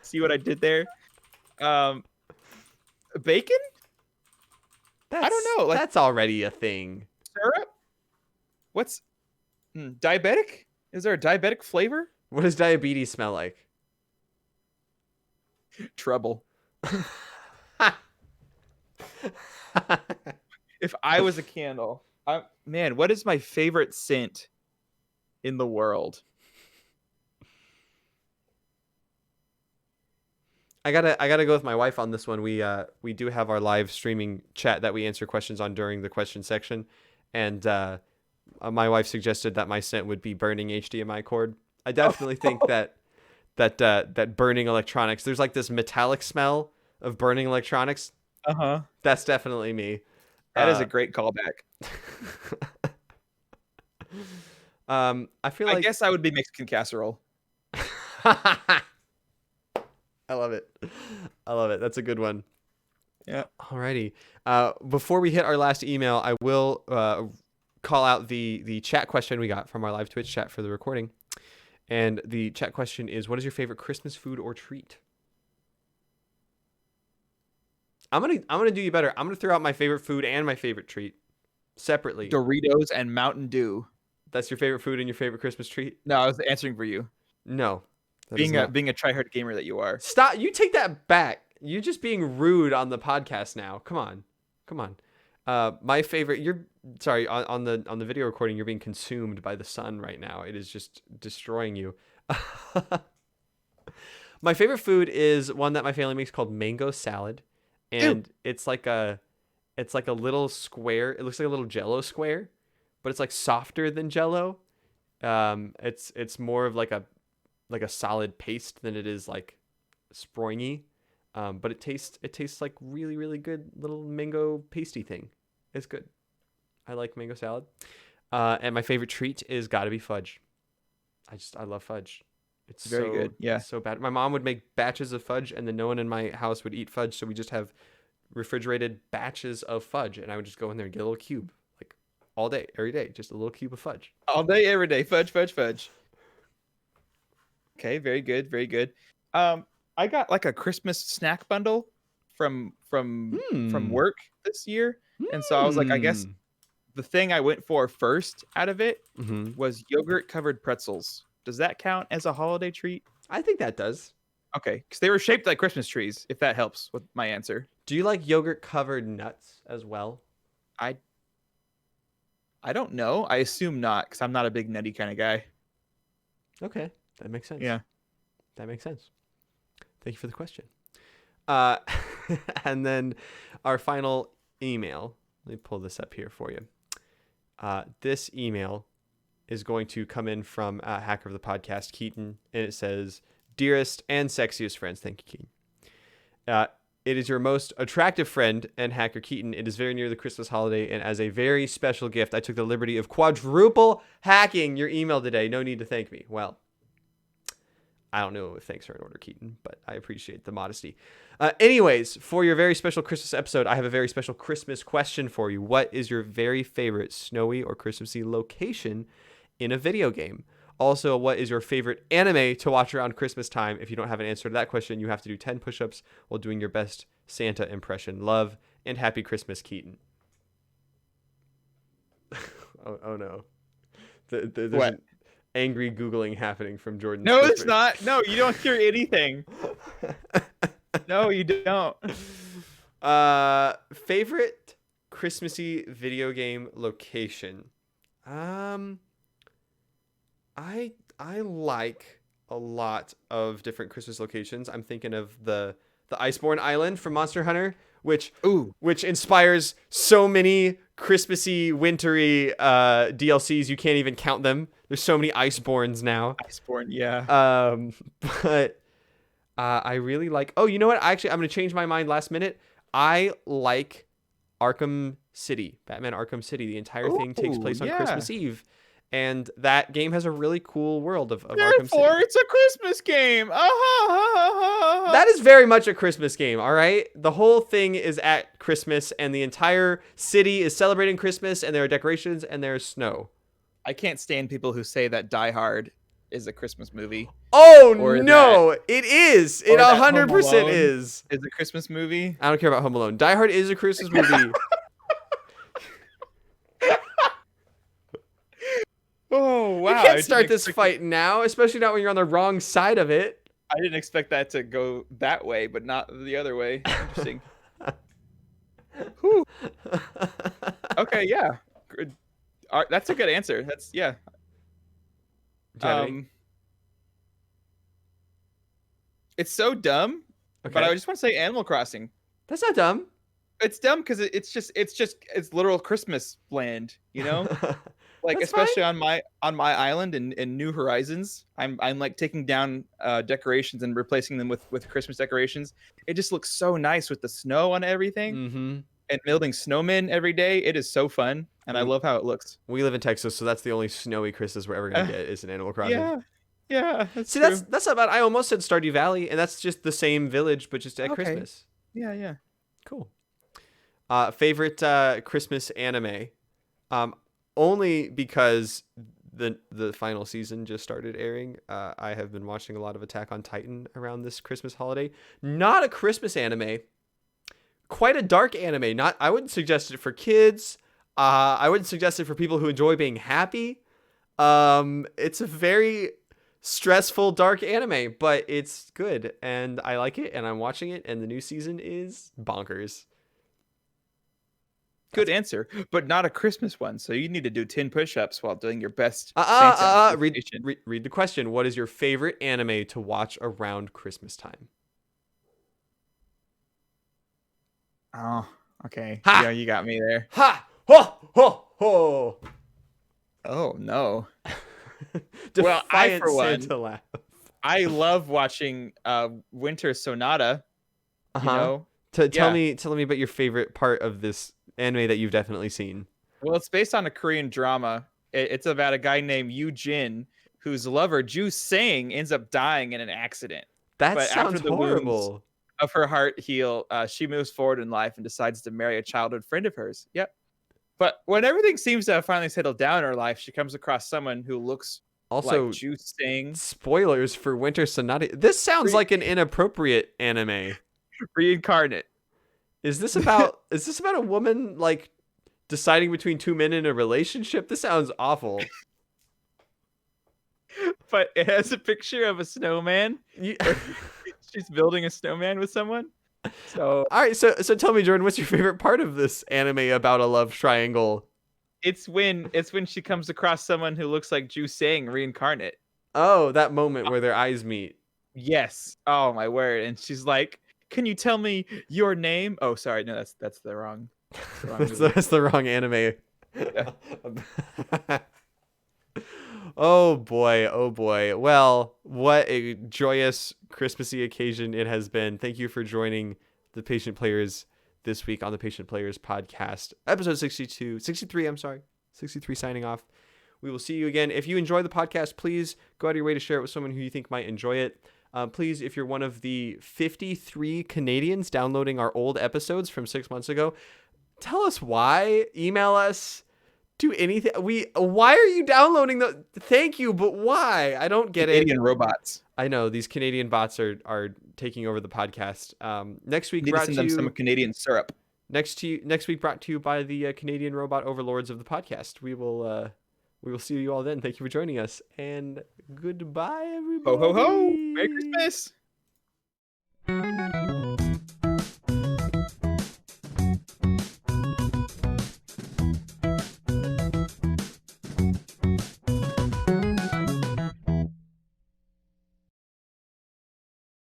See what I did there? Um, bacon? I don't know. Like That's already a thing. syrup? What's diabetic? Is there a diabetic flavor? What does diabetes smell like? Trouble. If I was a candle, man, what is my favorite scent in the world? I gotta go with my wife on this one. We do have our live streaming chat that we answer questions on during the question section, and my wife suggested that my scent would be burning HDMI cord. I definitely think that burning electronics. There's like this metallic smell of burning electronics. That's definitely me. That is a great callback. I feel like I guess I would be Mexican casserole. I love it. I love it. That's a good one. Yeah. Alrighty. Before we hit our last email, I will call out the chat question we got from our live Twitch chat for the recording. And the chat question is, what is your favorite Christmas food or treat? I'm gonna do you better. I'm gonna throw out my favorite food and my favorite treat separately. Doritos and Mountain Dew. That's your favorite food and your favorite Christmas treat? No, I was answering for you. No. Being a tryhard gamer that you are. Stop. You take that back. You're just being rude on the podcast now. Come on. My favorite. Sorry, on the video recording. You're being consumed by the sun right now. It is just destroying you. My favorite food is one that my family makes called mango salad, and it's like a little square. It looks like a little Jell-O square, but it's like softer than Jell-O. It's more of like a solid paste than it is like springy. But it tastes like really, really good little mango pasty thing. It's good. I like mango salad. And my favorite treat is gotta be fudge. I love fudge. It's very good. Yeah. So bad. My mom would make batches of fudge and then no one in my house would eat fudge. So we just have refrigerated batches of fudge. And I would just go in there and get a little cube, like all day, every day, just a little cube of fudge. All day, every day. Fudge. Okay, very good, very good. I got like a Christmas snack bundle from work this year, and so I was like, I guess the thing I went for first out of it was yogurt covered pretzels. Does that count as a holiday treat? I think that does. Okay, because they were shaped like Christmas trees. If that helps with my answer. Do you like yogurt covered nuts as well? I don't know. I assume not, because I'm not a big nutty kind of guy. Okay. That makes sense. Yeah. That makes sense. Thank you for the question. And then our final email. Let me pull this up here for you. This email is going to come in from Hacker of the Podcast, Keaton, and it says, "Dearest and sexiest friends," thank you, Keaton. It is your most attractive friend and Hacker Keaton. It is very near the Christmas holiday, and as a very special gift, I took the liberty of quadruple hacking your email today. No need to thank me. Well, I don't know if thanks are in order, Keaton, but I appreciate the modesty. Anyways, for your very special Christmas episode, I have a very special Christmas question for you. What is your very favorite snowy or Christmassy location in a video game? Also, what is your favorite anime to watch around Christmas time? If you don't have an answer to that question, you have to do 10 push-ups while doing your best Santa impression. Love and happy Christmas, Keaton. oh no. There's what? An angry Googling happening from Jordan. No, it's not. No, you don't hear anything. No, you don't. Favorite Christmassy video game location? I like a lot of different Christmas locations. I'm thinking of the Iceborne Island from Monster Hunter, which inspires so many Christmassy, wintry DLCs you can't even count them. There's so many Iceborns now. Iceborne, yeah. But I really like. Oh, you know what? I'm gonna change my mind last minute. I like Arkham City, Batman Arkham City. The entire thing takes place on Christmas Eve. And that game has a really cool world of Arkham City. Therefore, it's a Christmas game. That is very much a Christmas game, all right? The whole thing is at Christmas, and the entire city is celebrating Christmas, and there are decorations, and there's snow. I can't stand people who say that Die Hard is a Christmas movie. Oh Or no, it is. It 100% is. Is a Christmas movie. I don't care about Home Alone. Die Hard is a Christmas movie. Oh wow! You can't start this fight now, especially not when you're on the wrong side of it. I didn't expect that to go that way, but not the other way. Interesting. Whew. Okay, yeah. Good. That's a good answer. That's yeah. It's so dumb, but I just want to say Animal Crossing. That's not dumb. It's dumb because it's literal Christmas land, you know? Like That's especially on my island in New Horizons, I'm like taking down decorations and replacing them with Christmas decorations. It just looks so nice with the snow on everything, and building snowmen every day. It is so fun, and I love how it looks. We live in Texas, so that's the only snowy Christmas we're ever gonna get is an Animal Crossing. Yeah. See, that's not bad. I almost said Stardew Valley, and that's just the same village, but just at Christmas. Yeah. Cool. Favorite Christmas anime. Only because the final season just started airing. I have been watching a lot of Attack on Titan around this Christmas holiday. Not a Christmas anime. Quite a dark anime. I wouldn't suggest it for kids. I wouldn't suggest it for people who enjoy being happy. It's a very stressful, dark anime, but it's good, and I like it, and I'm watching it, and the new season is bonkers. Good answer, but not a Christmas one. So you need to do 10 push-ups while doing your best. Read the question. What is your favorite anime to watch around Christmas time? Oh, okay. Ha! Yeah, you got me there. Ha! Ho! Ho! Ho! Oh no. Well, I for one, laugh. I love watching Winter Sonata. You know? Tell me about your favorite part of this anime that you've definitely seen. Well, it's based on a Korean drama. It's about a guy named Yoo Jin whose lover Ju Sang ends up dying in an accident. That sounds horrible. Of her heart heal, she moves forward in life and decides to marry a childhood friend of hers. Yep. But when everything seems to have finally settled down in her life, she comes across someone who looks also like Ju Sang. Spoilers for Winter Sonata. This sounds like an inappropriate anime. Reincarnate. Is this about a woman like deciding between two men in a relationship? This sounds awful. But it has a picture of a snowman. She's building a snowman with someone. So all right, so tell me, Jordan, what's your favorite part of this anime about a love triangle? It's when she comes across someone who looks like Ju Sang reincarnate. Oh, that moment where their eyes meet. Yes. Oh my word. And she's like, "Can you tell me your name?" Oh, sorry. No, that's the wrong. That's the wrong anime. Yeah. Oh boy. Well, what a joyous Christmassy occasion it has been. Thank you for joining the Patient Players this week on the Patient Players podcast. Episode 63 signing off. We will see you again. If you enjoy the podcast, please go out of your way to share it with someone who you think might enjoy it. Please, if you're one of the 53 Canadians downloading our old episodes from 6 months ago, tell us why. Email us. Do anything. Why are you downloading the? Thank you, but why? I don't get Canadian robots. I know these Canadian bots are taking over the podcast. Next week, need to send them some Canadian syrup. Next week, brought to you by the Canadian robot overlords of the podcast. We will see you all then. Thank you for joining us, and goodbye, everybody. Ho ho ho! Merry Christmas.